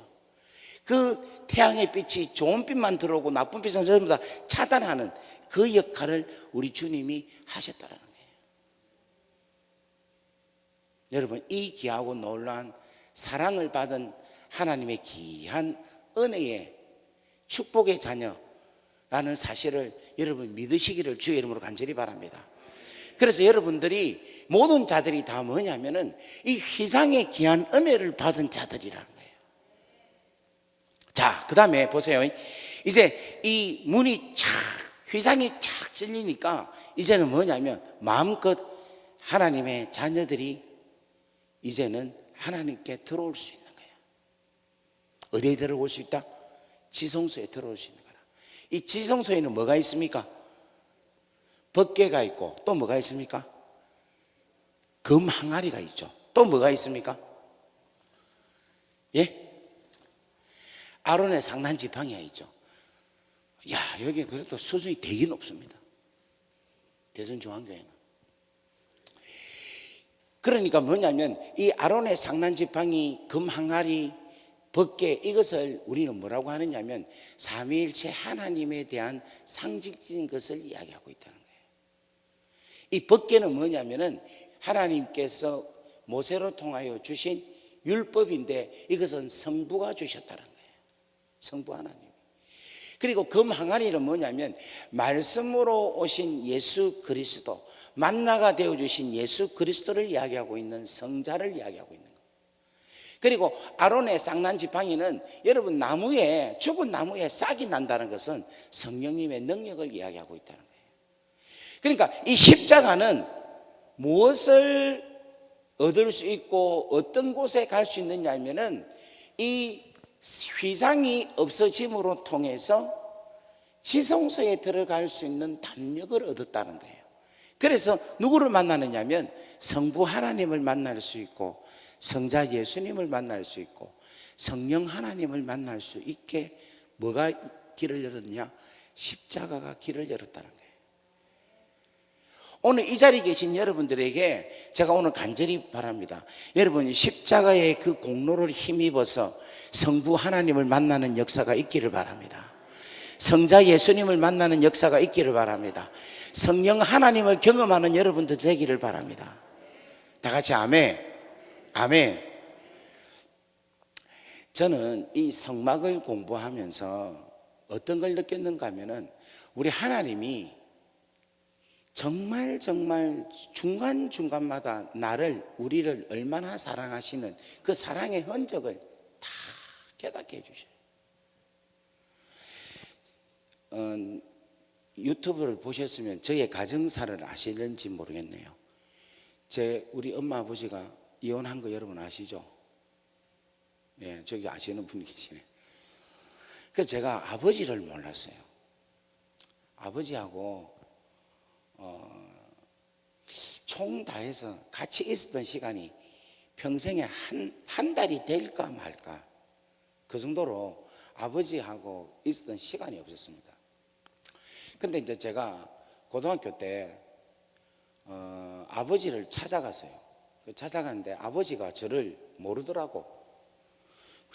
그 태양의 빛이 좋은 빛만 들어오고 나쁜 빛은 전부 다 차단하는 그 역할을 우리 주님이 하셨다는 거예요. 여러분, 이 귀하고 놀라운 사랑을 받은 하나님의 귀한 은혜의 축복의 자녀라는 사실을 여러분 믿으시기를 주의 이름으로 간절히 바랍니다. 그래서 여러분들이 모든 자들이 다 뭐냐면은 이 휘상의 귀한 은혜를 받은 자들이라는 거예요. 자, 그 다음에 보세요. 이제 이 문이 착, 휘상이 착 찔리니까 이제는 뭐냐면 마음껏 하나님의 자녀들이 이제는 하나님께 들어올 수 있는 거예요. 어디에 들어올 수 있다? 지성소에 들어올 수 있는 거라. 이 지성소에는 뭐가 있습니까? 법궤가 있고 또 뭐가 있습니까? 금 항아리가 있죠. 또 뭐가 있습니까? 예? 아론의 상난 지팡이가 있죠. 야, 여기 그래도 수준이 되게 높습니다. 대전중앙교회는. 그러니까 뭐냐면 이 아론의 상난 지팡이, 금 항아리, 법궤, 이것을 우리는 뭐라고 하느냐면 삼위일체 하나님에 대한 상징적인 것을 이야기하고 있다는 거예요. 이 법궤는 뭐냐면은 하나님께서 모세로 통하여 주신 율법인데 이것은 성부가 주셨다는 거예요. 성부 하나님. 그리고 금 항아리는 뭐냐면 말씀으로 오신 예수 그리스도, 만나가 되어주신 예수 그리스도를 이야기하고 있는 성자를 이야기하고 있는 거예요. 그리고 아론의 쌍난 지팡이는 여러분 나무에, 죽은 나무에 싹이 난다는 것은 성령님의 능력을 이야기하고 있다는 거예요. 그러니까 이 십자가는 무엇을 얻을 수 있고 어떤 곳에 갈 수 있느냐 하면은 이 휘상이 없어짐으로 통해서 지성소에 들어갈 수 있는 담력을 얻었다는 거예요. 그래서 누구를 만나느냐 하면 성부 하나님을 만날 수 있고 성자 예수님을 만날 수 있고 성령 하나님을 만날 수 있게 뭐가 길을 열었냐? 십자가가 길을 열었다는 거예요. 오늘 이 자리에 계신 여러분들에게 제가 오늘 간절히 바랍니다. 여러분 십자가의 그 공로를 힘입어서 성부 하나님을 만나는 역사가 있기를 바랍니다. 성자 예수님을 만나는 역사가 있기를 바랍니다. 성령 하나님을 경험하는 여러분들 되기를 바랍니다. 다 같이 아멘. 아멘. 저는 이 성막을 공부하면서 어떤 걸 느꼈는가 하면은 우리 하나님이 정말 중간중간마다 우리를 얼마나 사랑하시는 그 사랑의 흔적을 다 깨닫게 해주셔요. 유튜브를 보셨으면 저의 가정사를 아시는지 모르겠네요. 우리 엄마 아버지가 이혼한 거 여러분 아시죠? 예, 저기 아시는 분이 계시네. 그래서 제가 아버지를 몰랐어요. 아버지하고 총 다 해서 같이 있었던 시간이 평생에 한 달이 될까 말까, 그 정도로 아버지하고 있었던 시간이 없었습니다. 근데 이제 제가 고등학교 때 아버지를 찾아갔어요. 찾아갔는데 아버지가 저를 모르더라고.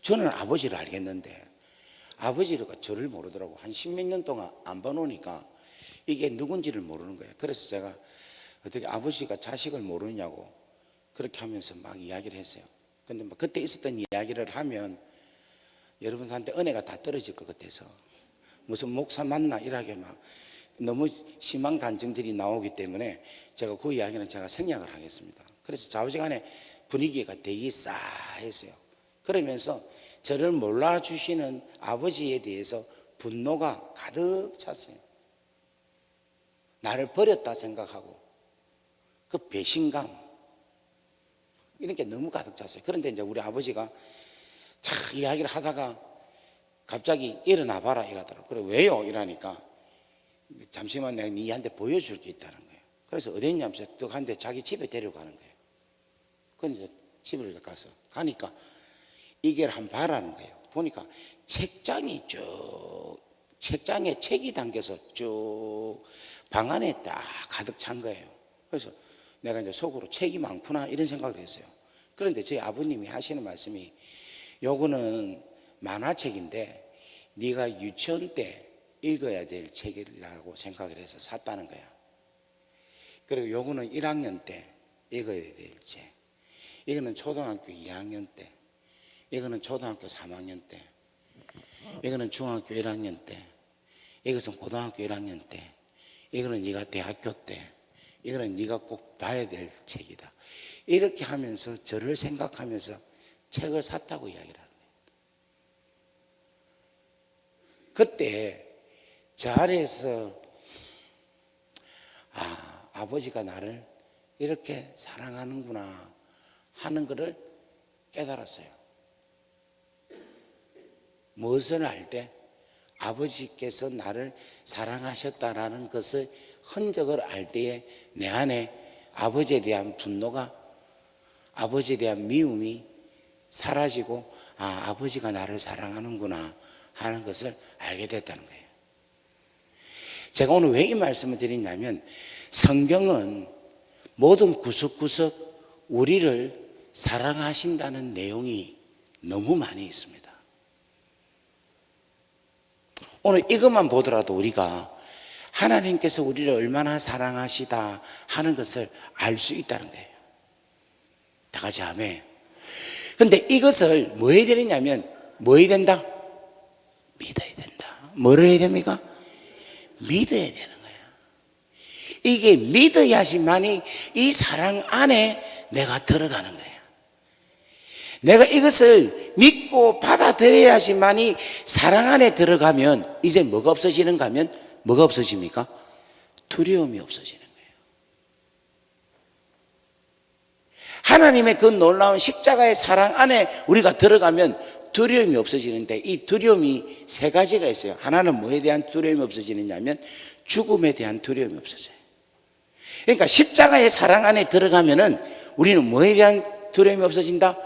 저는 아버지를 알겠는데 아버지가 저를 모르더라고. 한 십몇 년 동안 안 봐놓으니까 이게 누군지를 모르는 거예요. 그래서 제가 어떻게 아버지가 자식을 모르냐고 그렇게 하면서 막 이야기를 했어요. 근데 막 그때 있었던 이야기를 하면 여러분한테 은혜가 다 떨어질 것 같아서 무슨 목사 맞나 이렇게 막 너무 심한 감정들이 나오기 때문에 제가 그 이야기는 제가 생략을 하겠습니다. 그래서 좌우지간에 분위기가 되게 싸했어요. 그러면서 저를 몰라주시는 아버지에 대해서 분노가 가득 찼어요. 나를 버렸다 생각하고 그 배신감 이런 게 너무 가득 찼어요. 그런데 이제 우리 아버지가 참 이야기를 하다가 갑자기 일어나 봐라 이러더라고요. 그래 왜요? 이러니까 잠시만 내가 니한테 보여줄 게 있다는 거예요. 그래서 어디 있냐면서 또 한데 자기 집에 데려가는 거예요. 그래서 집을 가서 가니까 이걸 한번 봐라는 거예요. 보니까 책장이 책장에 책이 담겨서 쭉 방 안에 딱 가득 찬 거예요. 그래서 내가 이제 속으로 책이 많구나 이런 생각을 했어요. 그런데 저희 아버님이 하시는 말씀이 요거는 만화책인데 네가 유치원 때 읽어야 될 책이라고 생각을 해서 샀다는 거야. 그리고 요거는 1학년 때 읽어야 될 책. 이거는 초등학교 2학년 때. 이거는 초등학교 3학년 때. 이거는 중학교 1학년 때. 이것은 고등학교 1학년 때. 이거는 네가 대학교 때. 이거는 네가 꼭 봐야 될 책이다. 이렇게 하면서 저를 생각하면서 책을 샀다고 이야기를 하는 거예요. 그때 저 안에서 아버지가 나를 이렇게 사랑하는구나 하는 것을 깨달았어요. 무엇을 알 때? 아버지께서 나를 사랑하셨다라는 것을 흔적을 알 때에 내 안에 아버지에 대한 분노가, 아버지에 대한 미움이 사라지고 아버지가 나를 사랑하는구나 하는 것을 알게 됐다는 거예요. 제가 오늘 왜 이 말씀을 드리냐면 성경은 모든 구석구석 우리를 사랑하신다는 내용이 너무 많이 있습니다. 오늘 이것만 보더라도 우리가 하나님께서 우리를 얼마나 사랑하시다 하는 것을 알 수 있다는 거예요. 다 같이 아멘. 근데 이것을 뭐 해야 되느냐면 뭐 해야 된다? 믿어야 된다. 뭐를 해야 됩니까? 믿어야 되는 거예요. 이게 믿어야지만이 이 사랑 안에 내가 들어가는 거예요. 내가 이것을 믿고 받아들여야지만이 사랑 안에 들어가면 이제 뭐가 없어지는가 하면 뭐가 없어집니까? 두려움이 없어지는 거예요. 하나님의 그 놀라운 십자가의 사랑 안에 우리가 들어가면 두려움이 없어지는데 이 두려움이 세 가지가 있어요. 하나는 뭐에 대한 두려움이 없어지느냐면 죽음에 대한 두려움이 없어져요. 그러니까 십자가의 사랑 안에 들어가면은 우리는 뭐에 대한 두려움이 없어진다?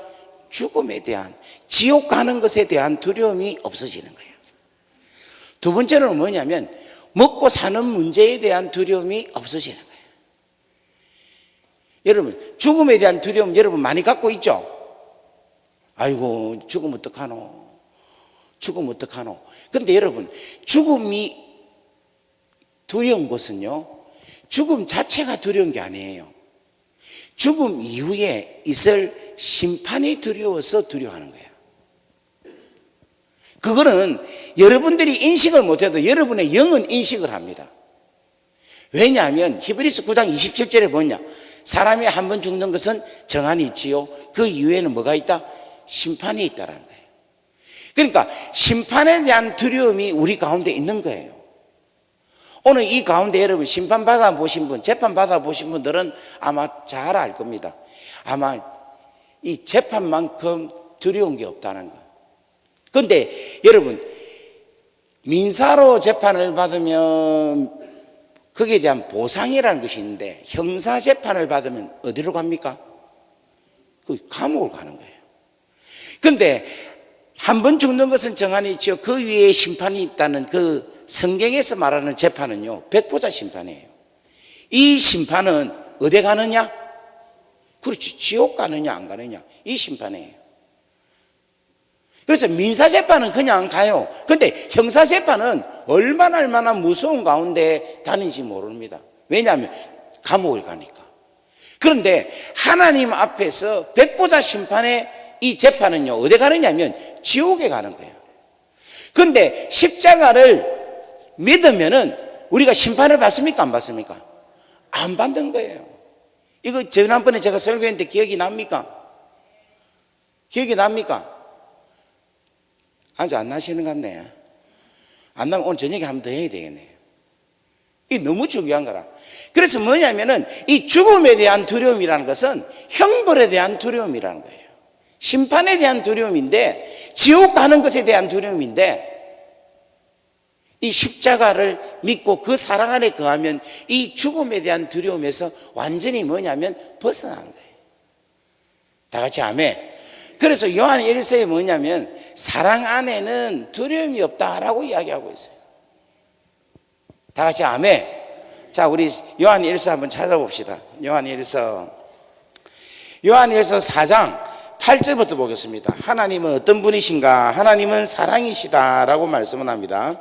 죽음에 대한, 지옥 가는 것에 대한 두려움이 없어지는 거예요. 두 번째는 뭐냐면 먹고 사는 문제에 대한 두려움이 없어지는 거예요. 여러분 죽음에 대한 두려움 여러분 많이 갖고 있죠? 아이고 죽으면 어떡하노? 죽으면 어떡하노? 근데 여러분, 죽음이 두려운 것은요, 죽음 자체가 두려운 게 아니에요. 죽음 이후에 있을 심판이 두려워서 두려워하는 거예요. 그거는 여러분들이 인식을 못해도 여러분의 영은 인식을 합니다. 왜냐하면 히브리서 9장 27절에 뭐냐? 사람이 한 번 죽는 것은 정한이 있지요, 그 이후에는 뭐가 있다? 심판이 있다라는 거예요. 그러니까 심판에 대한 두려움이 우리 가운데 있는 거예요. 오늘 이 가운데 여러분 심판 받아보신 분, 재판 받아보신 분들은 아마 잘 알 겁니다. 아마 이 재판만큼 두려운 게 없다는 거예요. 그런데 여러분, 민사로 재판을 받으면 거기에 대한 보상이라는 것이 있는데, 형사 재판을 받으면 어디로 갑니까? 그 감옥을 가는 거예요. 그런데 한 번 죽는 것은 정한이 있죠, 그 위에 심판이 있다는 그 성경에서 말하는 재판은요, 백보자 심판이에요. 이 심판은 어디 가느냐? 그렇지, 지옥 가느냐 안 가느냐, 이 심판이에요. 그래서 민사재판은 그냥 가요. 근데 형사재판은 얼마나 무서운 가운데 다니는지 모릅니다. 왜냐하면 감옥을 가니까. 그런데 하나님 앞에서 백보자 심판의 이 재판은요, 어디 가느냐면 지옥에 가는 거예요. 그런데 십자가를 믿으면은 우리가 심판을 받습니까 안 받습니까? 안 받는 거예요. 이거 지난번에 제가 설교했는데 기억이 납니까? 기억이 납니까? 아주 안 나시는 것 같네. 안 나면 오늘 저녁에 한 번 더 해야 되겠네. 이게 너무 중요한 거라. 그래서 뭐냐면은 이 죽음에 대한 두려움이라는 것은 형벌에 대한 두려움이라는 거예요. 심판에 대한 두려움인데, 지옥 가는 것에 대한 두려움인데, 이 십자가를 믿고 그 사랑 안에 거하면 이 죽음에 대한 두려움에서 완전히 뭐냐면 벗어나는 거예요. 다 같이 아멘. 그래서 요한 1서에 뭐냐면 사랑 안에는 두려움이 없다라고 이야기하고 있어요. 다 같이 아멘. 자, 우리 요한 1서 한번 찾아봅시다. 요한 1서 4장 8절부터 보겠습니다. 하나님은 어떤 분이신가? 하나님은 사랑이시다라고 말씀을 합니다.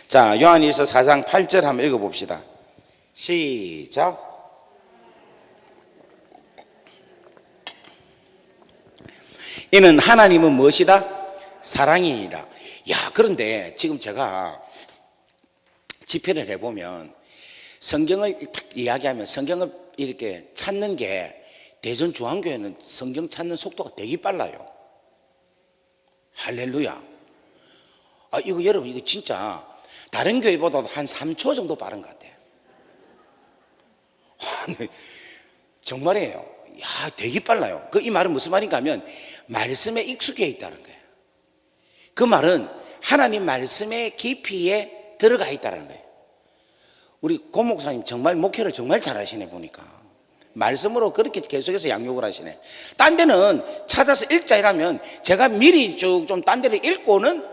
자, 요한 1서 4장 8절 한번 읽어봅시다. 시작. 이는 하나님은 무엇이다? 사랑이니라. 야, 그런데 지금 제가 집회를 해보면 성경을 딱 이야기하면 성경을 이렇게 찾는 게, 대전 중앙교회는 성경 찾는 속도가 되게 빨라요. 할렐루야. 아, 이거 여러분, 이거 진짜 다른 교회보다도 한 3초 정도 빠른 것 같아요. 정말이에요. 야, 되게 빨라요. 이 말은 무슨 말인가 하면 말씀에 익숙해 있다는 거예요. 그 말은 하나님 말씀의 깊이에 들어가 있다는 거예요. 우리 고 목사님 정말 목회를 정말 잘하시네 보니까. 말씀으로 그렇게 계속해서 양육을 하시네. 딴 데는 찾아서 읽자 이라면 제가 미리 쭉 좀 딴 데를 읽고는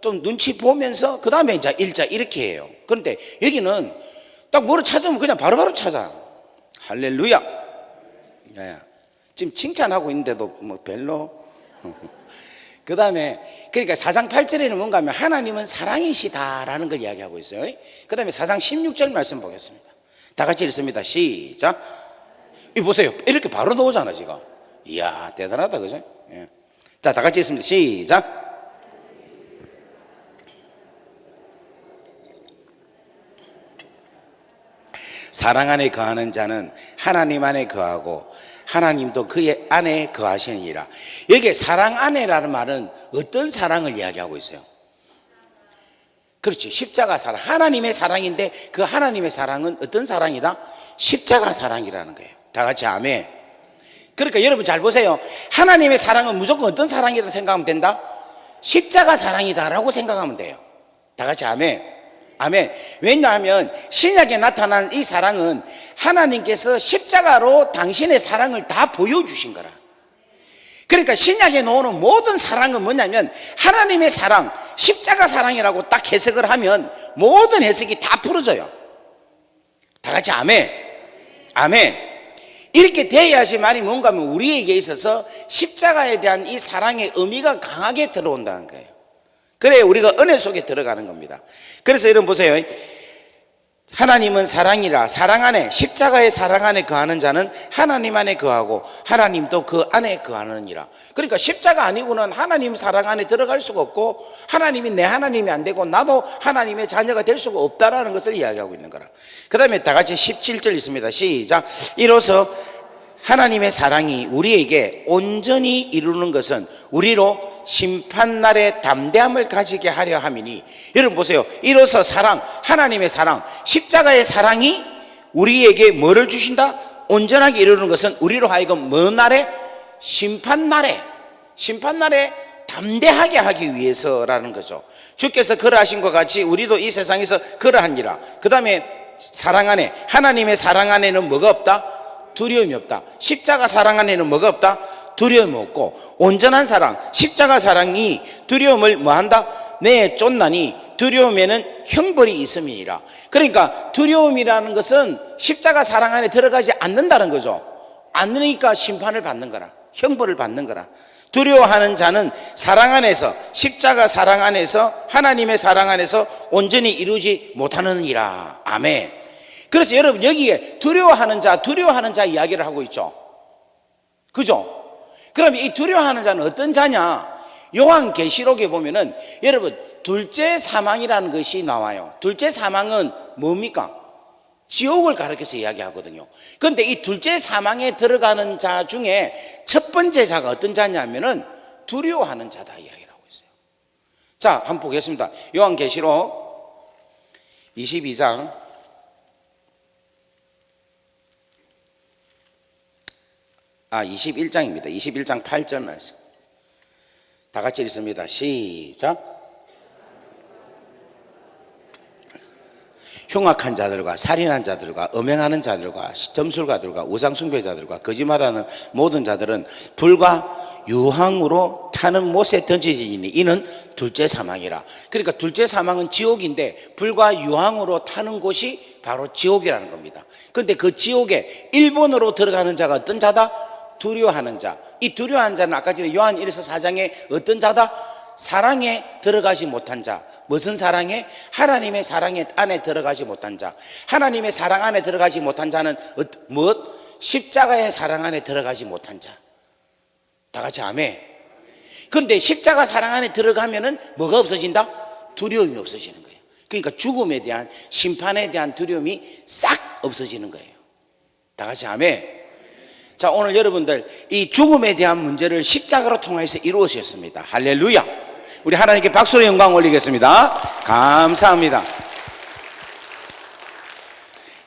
좀 눈치 보면서 그 다음에 이제 읽자 이렇게 해요. 그런데 여기는 딱 뭐를 찾으면 그냥 바로바로 찾아. 할렐루야. 네. 지금 칭찬하고 있는데도 뭐 별로. 그 다음에 그러니까 4장 8절에는 뭔가 하면 하나님은 사랑이시다라는 걸 이야기하고 있어요. 그 다음에 4장 16절 말씀 보겠습니다. 다 같이 읽습니다. 시작. 이 보세요. 이렇게 바로 나오잖아 지금. 이야, 대단하다, 그죠? 예. 자, 다 같이 읽습니다. 시작. 사랑 안에 거하는 자는 하나님 안에 거하고 하나님도 그의 안에 거하시니라. 여기에 사랑 안에라는 말은 어떤 사랑을 이야기하고 있어요? 그렇죠, 십자가 사랑. 하나님의 사랑인데 그 하나님의 사랑은 어떤 사랑이다? 십자가 사랑이라는 거예요. 다 같이 아멘. 그러니까 여러분 잘 보세요. 하나님의 사랑은 무조건 어떤 사랑이다 생각하면 된다? 십자가 사랑이다라고 생각하면 돼요. 다 같이 아멘. 아멘. 왜냐하면 신약에 나타난 이 사랑은 하나님께서 십자가로 당신의 사랑을 다 보여주신 거라. 그러니까 신약에 나오는 모든 사랑은 뭐냐면 하나님의 사랑, 십자가 사랑이라고 딱 해석을 하면 모든 해석이 다 풀어져요. 다 같이 아멘. 아멘. 이렇게 돼야지만이 뭔가 하면 우리에게 있어서 십자가에 대한 이 사랑의 의미가 강하게 들어온다는 거예요. 그래야 우리가 은혜 속에 들어가는 겁니다. 그래서 여러분 보세요. 하나님은 사랑이라 사랑 안에, 십자가의 사랑 안에 거하는 자는 하나님 안에 거하고 하나님도 그 안에 거하느니라. 그러니까 십자가 아니고는 하나님 사랑 안에 들어갈 수가 없고, 하나님이 내 하나님이 안 되고 나도 하나님의 자녀가 될 수가 없다라는 것을 이야기하고 있는 거라. 그 다음에 다 같이 17절 있습니다. 시작. 이로써 하나님의 사랑이 우리에게 온전히 이루는 것은 우리로 심판날의 담대함을 가지게 하려 함이니. 여러분 보세요. 이로써 사랑, 하나님의 사랑, 십자가의 사랑이 우리에게 뭐를 주신다? 온전하게 이루는 것은 우리로 하여금 먼 날에, 심판날에 담대하게 하기 위해서라는 거죠. 주께서 그러하신 것 같이 우리도 이 세상에서 그러하니라. 그 다음에 사랑 안에, 하나님의 사랑 안에는 뭐가 없다? 두려움이 없다. 십자가 사랑 안에는 뭐가 없다? 두려움이 없고, 온전한 사랑, 십자가 사랑이 두려움을 뭐한다? 내 쫓나니 두려움에는 형벌이 있음이니라. 그러니까 두려움이라는 것은 십자가 사랑 안에 들어가지 않는다는 거죠. 않으니까 심판을 받는 거라, 형벌을 받는 거라. 두려워하는 자는 사랑 안에서, 십자가 사랑 안에서, 하나님의 사랑 안에서 온전히 이루지 못하느니라. 아멘. 그래서 여러분 여기에 두려워하는 자 이야기를 하고 있죠. 그죠? 그럼 이 두려워하는 자는 어떤 자냐? 요한계시록에 보면은 여러분 둘째 사망이라는 것이 나와요. 둘째 사망은 뭡니까? 지옥을 가리켜서 이야기하거든요. 그런데 이 둘째 사망에 들어가는 자 중에 첫 번째 자가 어떤 자냐면은 두려워하는 자다 이야기를 하고 있어요. 자, 한번 보겠습니다. 요한계시록 22장 21장입니다. 21장 8절 말씀. 다 같이 읽습니다. 시작. 흉악한 자들과 살인한 자들과 음행하는 자들과 점술가들과 우상숭배자들과 거짓말하는 모든 자들은 불과 유황으로 타는 못에 던져지니 이는 둘째 사망이라. 그러니까 둘째 사망은 지옥인데 불과 유황으로 타는 곳이 바로 지옥이라는 겁니다. 그런데 그 지옥에 일본으로 들어가는 자가 어떤 자다? 두려워하는 자. 이 두려워하는 자는 아까 전에 요한 1서 4장에 어떤 자다? 사랑에 들어가지 못한 자. 무슨 사랑에? 하나님의 사랑 안에 들어가지 못한 자. 하나님의 사랑 안에 들어가지 못한 자는 무엇? 십자가의 사랑 안에 들어가지 못한 자. 다 같이 아멘. 그런데 십자가 사랑 안에 들어가면은 뭐가 없어진다? 두려움이 없어지는 거예요. 그러니까 죽음에 대한, 심판에 대한 두려움이 싹 없어지는 거예요. 다 같이 아멘. 자, 오늘 여러분들 이 죽음에 대한 문제를 십자가로 통해서 이루어졌습니다. 할렐루야. 우리 하나님께 박수로 영광 올리겠습니다. 감사합니다.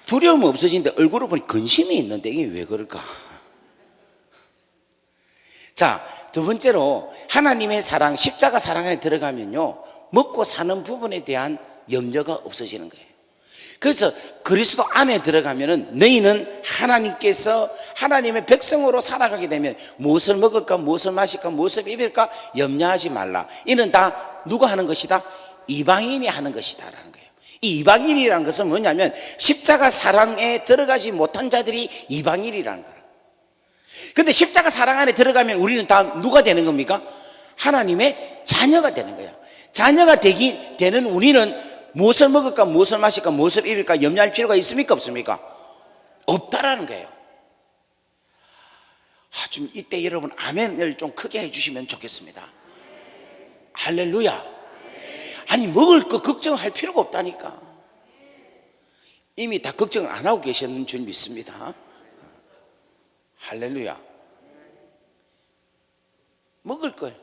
두려움 없어진데 얼굴을 보니 근심이 있는데 이게 왜 그럴까? 자, 두 번째로 하나님의 사랑, 십자가 사랑 안에 들어가면요, 먹고 사는 부분에 대한 염려가 없어지는 거예요. 그래서 그리스도 안에 들어가면은 너희는 하나님께서 하나님의 백성으로 살아가게 되면 무엇을 먹을까, 무엇을 마실까, 무엇을 입을까 염려하지 말라. 이는 다 누가 하는 것이다? 이방인이 하는 것이다 라는 거예요. 이 이방인이라는 것은 뭐냐면 십자가 사랑에 들어가지 못한 자들이 이방인이라는 거예요. 그런데 십자가 사랑 안에 들어가면 우리는 다 누가 되는 겁니까? 하나님의 자녀가 되는 거예요. 자녀가 되는 우리는 무엇을 먹을까, 무엇을 마실까, 무엇을 입을까 염려할 필요가 있습니까, 없습니까? 없다라는 거예요. 좀 이때 여러분 아멘을 좀 크게 해주시면 좋겠습니다. 할렐루야. 아니 먹을 거 걱정할 필요가 없다니까. 이미 다 걱정을 안 하고 계셨는 줄 믿습니다. 할렐루야. 먹을 걸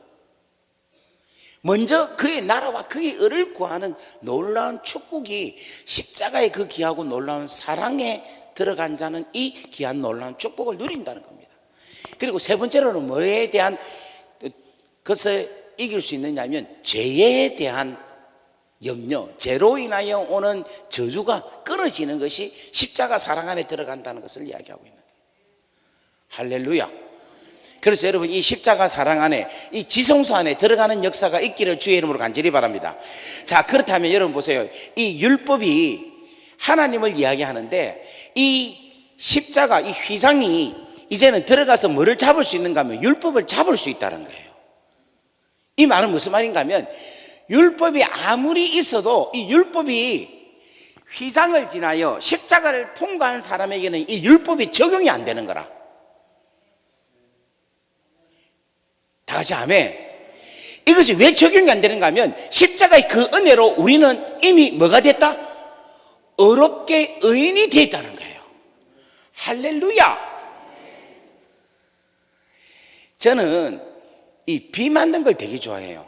먼저 그의 나라와 그의 의를 구하는 놀라운 축복이, 십자가의 그 귀하고 놀라운 사랑에 들어간 자는 이 귀한 놀라운 축복을 누린다는 겁니다. 그리고 세 번째로는 뭐에 대한 것을 이길 수 있느냐면 죄에 대한 염려, 죄로 인하여 오는 저주가 끊어지는 것이 십자가 사랑 안에 들어간다는 것을 이야기하고 있는 거예요. 할렐루야. 그래서 여러분 이 십자가 사랑 안에, 이 지성소 안에 들어가는 역사가 있기를 주의 이름으로 간절히 바랍니다. 자, 그렇다면 여러분 보세요. 이 율법이 하나님을 이야기하는데 이 십자가, 이 휘장이 이제는 들어가서 뭐를 잡을 수 있는가 하면 율법을 잡을 수 있다는 거예요. 이 말은 무슨 말인가 하면 율법이 아무리 있어도 이 율법이 휘장을 지나여 십자가를 통과한 사람에게는 이 율법이 적용이 안 되는 거라. 다 같이 아멘. 이것이 왜 적용이 안 되는가 하면 십자가의 그 은혜로 우리는 이미 뭐가 됐다? 어렵게 의인이 됐다는 거예요. 할렐루야. 저는 이 비 맞는 걸 되게 좋아해요.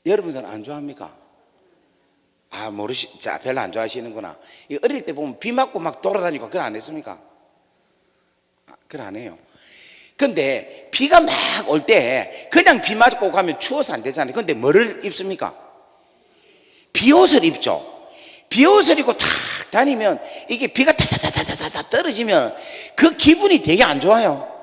여러분들은 안 좋아합니까? 자, 별로 안 좋아하시는구나. 어릴 때 보면 비 맞고 막 돌아다니고 그걸 안 했습니까? 그걸 안 해요. 근데 비가 막 올 때 그냥 비 맞고 가면 추워서 안 되잖아요. 근데 뭐를 입습니까? 비옷을 입죠. 비옷을 입고 탁 다니면 이게 비가 타타타타타타 떨어지면 그 기분이 되게 안 좋아요.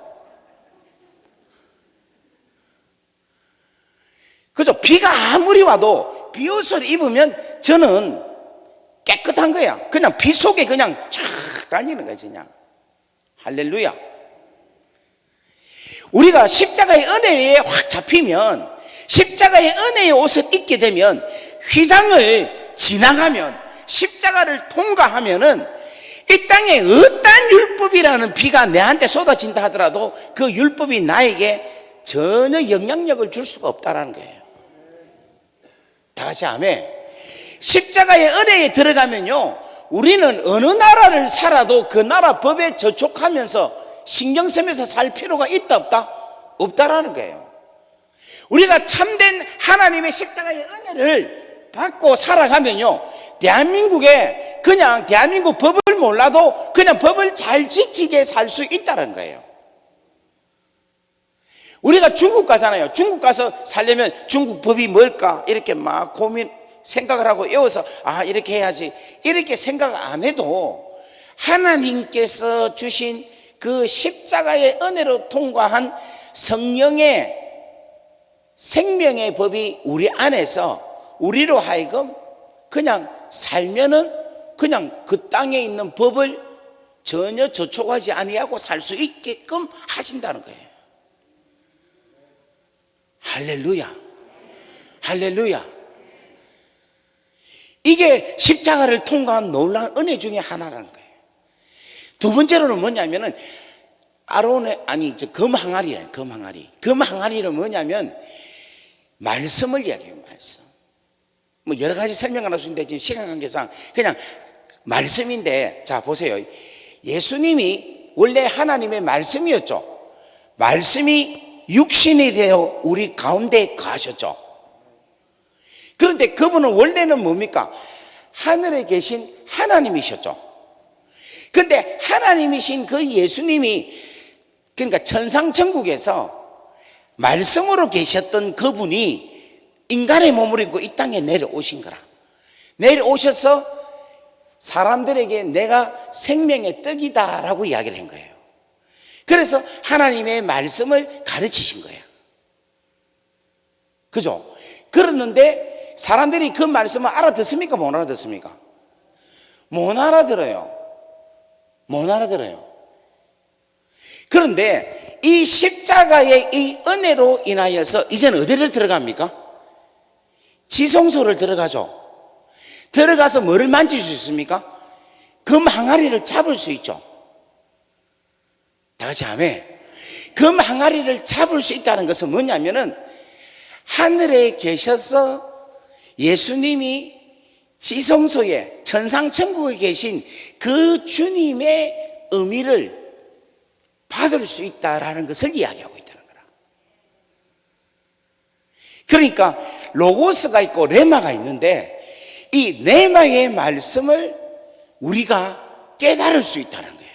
그죠? 비가 아무리 와도 비옷을 입으면 저는 깨끗한 거야. 그냥 비 속에 그냥 쫙 다니는 거야, 그냥. 할렐루야. 우리가 십자가의 은혜에 확 잡히면, 십자가의 은혜의 옷을 입게 되면, 휘장을 지나가면, 십자가를 통과하면은 이 땅에 어떠한 율법이라는 비가 내한테 쏟아진다 하더라도 그 율법이 나에게 전혀 영향력을 줄 수가 없다라는 거예요. 다 같이 아멘. 십자가의 은혜에 들어가면요, 우리는 어느 나라를 살아도 그 나라 법에 저촉하면서 신경 쓰면서 살 필요가 있다 없다? 없다라는 거예요. 우리가 참된 하나님의 십자가의 은혜를 받고 살아가면요, 대한민국에 그냥 대한민국 법을 몰라도 그냥 법을 잘 지키게 살 수 있다는 거예요. 우리가 중국 가잖아요. 중국 가서 살려면 중국 법이 뭘까? 이렇게 막 생각을 하고 외워서 이렇게 해야지. 이렇게 생각 안 해도 하나님께서 주신 그 십자가의 은혜로 통과한 성령의 생명의 법이 우리 안에서 우리로 하여금 그냥 살면은 그냥 그 땅에 있는 법을 전혀 저촉하지 아니하고 살 수 있게끔 하신다는 거예요. 할렐루야. 할렐루야. 이게 십자가를 통과한 놀라운 은혜 중에 하나라는 거예요. 두 번째로는 뭐냐면은 금 항아리예요. 금 항아리. 금 항아리는 뭐냐면 말씀을 이야기해요. 말씀. 뭐 여러 가지 설명을 할 수 있는데 지금 시간 관계상 그냥 말씀인데, 자 보세요. 예수님이 원래 하나님의 말씀이었죠. 말씀이 육신이 되어 우리 가운데 거하셨죠. 그런데 그분은 원래는 뭡니까? 하늘에 계신 하나님이셨죠. 근데 하나님이신 그 예수님이, 그러니까 천상천국에서 말씀으로 계셨던 그분이 인간의 몸을 입고 이 땅에 내려오신 거라. 내려오셔서 사람들에게 내가 생명의 떡이다라고 이야기를 한 거예요. 그래서 하나님의 말씀을 가르치신 거예요. 그죠? 그랬는데 사람들이 그 말씀을 알아듣습니까? 못 알아듣습니까? 못 알아들어요. 못 알아들어요. 그런데 이 십자가의 이 은혜로 인하여서 이제는 어디를 들어갑니까? 지성소를 들어가죠. 들어가서 뭐를 만질 수 있습니까? 금 항아리를 잡을 수 있죠. 다 같이 아멘. 금 항아리를 잡을 수 있다는 것은 뭐냐면은 하늘에 계셔서 예수님이 지성소에 천상천국에 계신 그 주님의 의미를 받을 수 있다라는 것을 이야기하고 있다는 거라. 그러니까 로고스가 있고 레마가 있는데 이 레마의 말씀을 우리가 깨달을 수 있다는 거예요.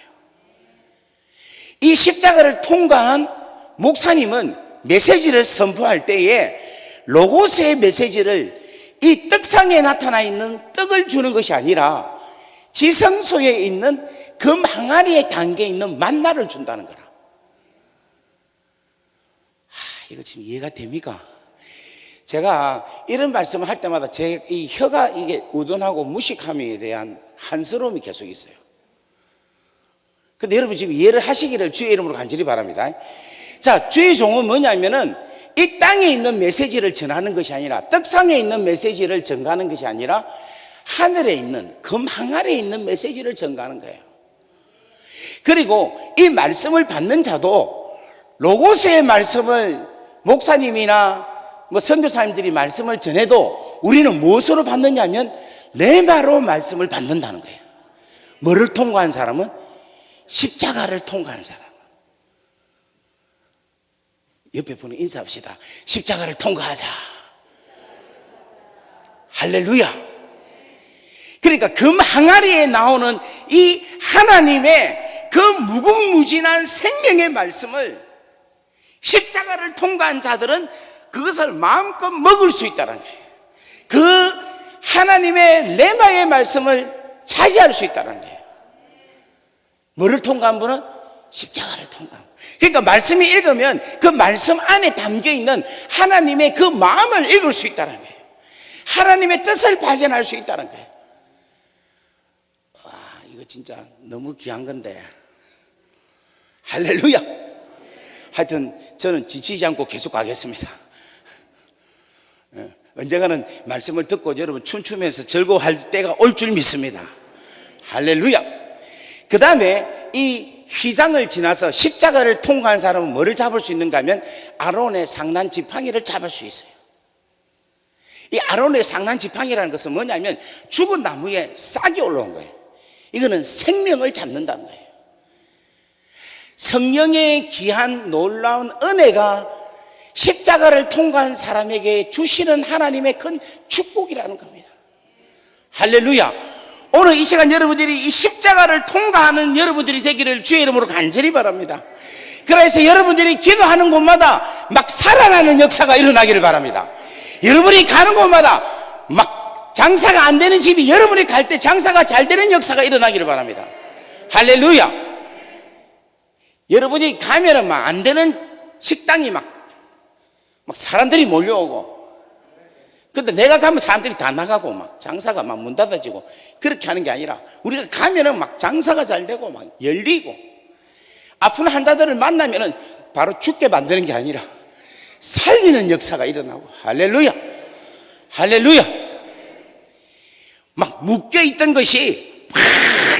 이 십자가를 통과한 목사님은 메시지를 선포할 때에 로고스의 메시지를 이 떡상에 나타나 있는 떡을 주는 것이 아니라 지성소에 있는 금 항아리에 담겨 있는 만나를 준다는 거라. 이거 지금 이해가 됩니까? 제가 이런 말씀을 할 때마다 제 이 혀가 이게 우둔하고 무식함에 대한 한스러움이 계속 있어요. 근데 여러분 지금 이해를 하시기를 주의 이름으로 간절히 바랍니다. 자, 주의 종은 뭐냐면은 이 땅에 있는 메시지를 전하는 것이 아니라, 떡상에 있는 메시지를 전가하는 것이 아니라 하늘에 있는, 금 항아리에 있는 메시지를 전가하는 거예요. 그리고 이 말씀을 받는 자도 로고스의 말씀을 목사님이나 선교사님들이 말씀을 전해도 우리는 무엇으로 받느냐 하면 레마로 말씀을 받는다는 거예요. 뭐를 통과한 사람은? 십자가를 통과한 사람. 옆에 분은 인사합시다. 십자가를 통과하자. 할렐루야. 그러니까 금 항아리에 나오는 이 하나님의 그 무궁무진한 생명의 말씀을 십자가를 통과한 자들은 그것을 마음껏 먹을 수 있다는 거예요. 그 하나님의 레마의 말씀을 차지할 수 있다는 거예요. 뭐를 통과한 분은? 십자가를 통과한. 그러니까 말씀이 읽으면 그 말씀 안에 담겨있는 하나님의 그 마음을 읽을 수 있다는 거예요. 하나님의 뜻을 발견할 수 있다는 거예요. 와, 이거 진짜 너무 귀한 건데. 할렐루야. 하여튼 저는 지치지 않고 계속 가겠습니다. 언젠가는 말씀을 듣고 여러분 춤추면서 즐거워할 때가 올 줄 믿습니다. 할렐루야. 그 다음에 이 휘장을 지나서 십자가를 통과한 사람은 뭐를 잡을 수 있는가 하면 아론의 상난 지팡이를 잡을 수 있어요. 이 아론의 상난 지팡이라는 것은 뭐냐면 죽은 나무에 싹이 올라온 거예요. 이거는 생명을 잡는다는 거예요. 성령의 귀한 놀라운 은혜가 십자가를 통과한 사람에게 주시는 하나님의 큰 축복이라는 겁니다. 할렐루야. 오늘 이 시간 여러분들이 이 십자가를 통과하는 여러분들이 되기를 주의 이름으로 간절히 바랍니다. 그래서 여러분들이 기도하는 곳마다 막 살아나는 역사가 일어나기를 바랍니다. 여러분이 가는 곳마다 막 장사가 안 되는 집이 여러분이 갈 때 장사가 잘 되는 역사가 일어나기를 바랍니다. 할렐루야. 여러분이 가면은 막 안 되는 식당이 막 사람들이 몰려오고, 근데 내가 가면 사람들이 다 나가고 막 장사가 막 문 닫아지고 그렇게 하는 게 아니라 우리가 가면은 막 장사가 잘 되고 막 열리고, 아픈 환자들을 만나면은 바로 죽게 만드는 게 아니라 살리는 역사가 일어나고. 할렐루야. 할렐루야. 막 묶여있던 것이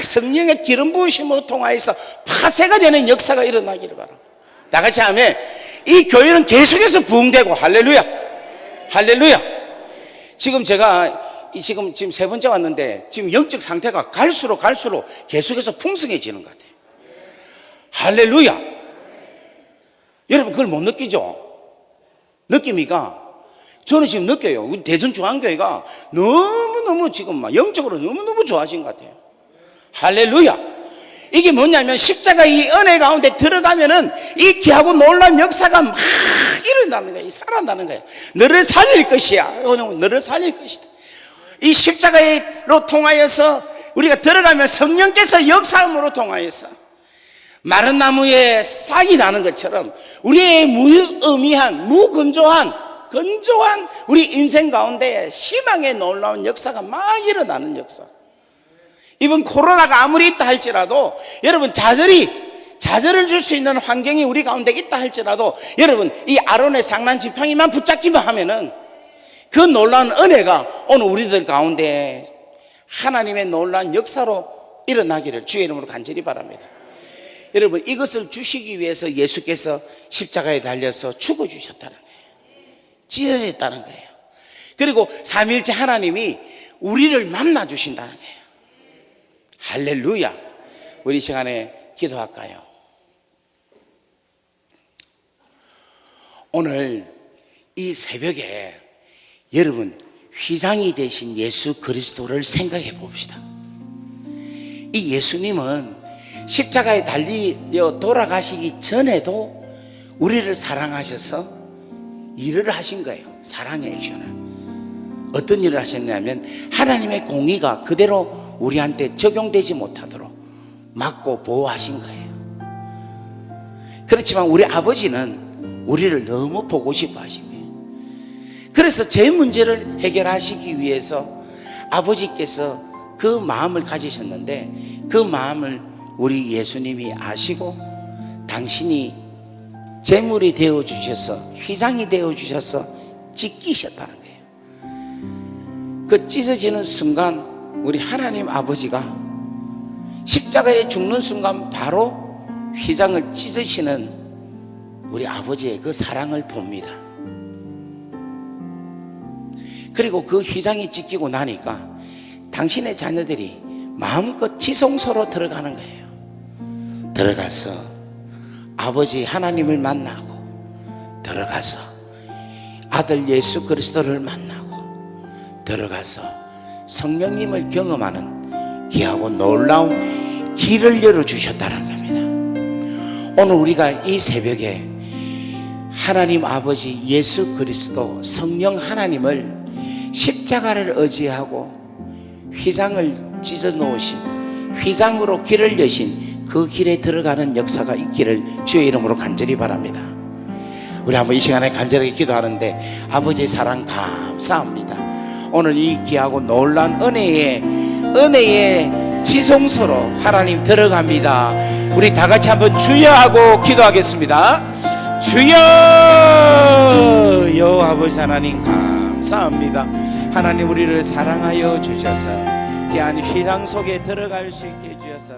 성령의 기름 부으심으로 통하여서 파쇄가 되는 역사가 일어나기를 바랍니다. 다 같이 하면 이 교회는 계속해서 부흥되고. 할렐루야. 할렐루야. 지금 제가 지금 세 번째 왔는데 지금 영적 상태가 갈수록 계속해서 풍성해지는 것 같아요. 할렐루야. 여러분 그걸 못 느끼죠? 느낍니까? 저는 지금 느껴요. 우리 대전중앙교회가 너무너무 지금 막 영적으로 너무너무 좋아진 것 같아요. 할렐루야. 이게 뭐냐면 십자가 이 은혜 가운데 들어가면은 이 귀하고 놀라운 역사가 막 일어나는 거예요. 살아나는 거예요. 너를 살릴 것이야. 너를 살릴 것이다. 이 십자가로 통하여서 우리가 들어가면 성령께서 역사함으로 통하여서 마른 나무에 싹이 나는 것처럼 우리의 무의미한 건조한 우리 인생 가운데 희망의 놀라운 역사가 막 일어나는 역사. 이번 코로나가 아무리 있다 할지라도 여러분 좌절을 줄 수 있는 환경이 우리 가운데 있다 할지라도 여러분 이 아론의 상난 지팡이만 붙잡기만 하면은 그 놀라운 은혜가 오늘 우리들 가운데 하나님의 놀라운 역사로 일어나기를 주의 이름으로 간절히 바랍니다. 여러분 이것을 주시기 위해서 예수께서 십자가에 달려서 죽어주셨다는 거예요. 찢어졌다는 거예요. 그리고 삼위일체 하나님이 우리를 만나 주신다는 거예요. 할렐루야. 우리 시간에 기도할까요? 오늘 이 새벽에 여러분 휘장이 되신 예수 그리스도를 생각해 봅시다. 이 예수님은 십자가에 달려 돌아가시기 전에도 우리를 사랑하셔서 일을 하신 거예요. 사랑의 액션을. 어떤 일을 하셨냐면 하나님의 공의가 그대로 우리한테 적용되지 못하도록 막고 보호하신 거예요. 그렇지만 우리 아버지는 우리를 너무 보고 싶어 하신 거예요. 그래서 제 문제를 해결하시기 위해서 아버지께서 그 마음을 가지셨는데 그 마음을 우리 예수님이 아시고 당신이 제물이 되어 주셔서 휘장이 되어 주셔서 찢기셨다는 거예요. 그 찢어지는 순간 우리 하나님 아버지가 십자가에 죽는 순간 바로 휘장을 찢으시는 우리 아버지의 그 사랑을 봅니다. 그리고 그 휘장이 찢기고 나니까 당신의 자녀들이 마음껏 지성소로 들어가는 거예요. 들어가서 아버지 하나님을 만나고, 들어가서 아들 예수 그리스도를 만나고, 들어가서 성령님을 경험하는 귀하고 놀라운 길을 열어주셨다는 겁니다. 오늘 우리가 이 새벽에 하나님 아버지 예수 그리스도 성령 하나님을 십자가를 의지하고 휘장을 찢어 놓으신, 휘장으로 길을 여신 그 길에 들어가는 역사가 있기를 주의 이름으로 간절히 바랍니다. 우리 한번 이 시간에 간절하게 기도하는데, 아버지의 사랑 감사합니다. 오늘 이 귀하고 놀라운 은혜의 지성소로 하나님 들어갑니다. 우리 다 같이 한번 주여 하고 기도하겠습니다. 주여! 아버지 하나님 감사합니다. 하나님 우리를 사랑하여 주셔서 귀한 휘장 속에 들어갈 수 있게 해주셔서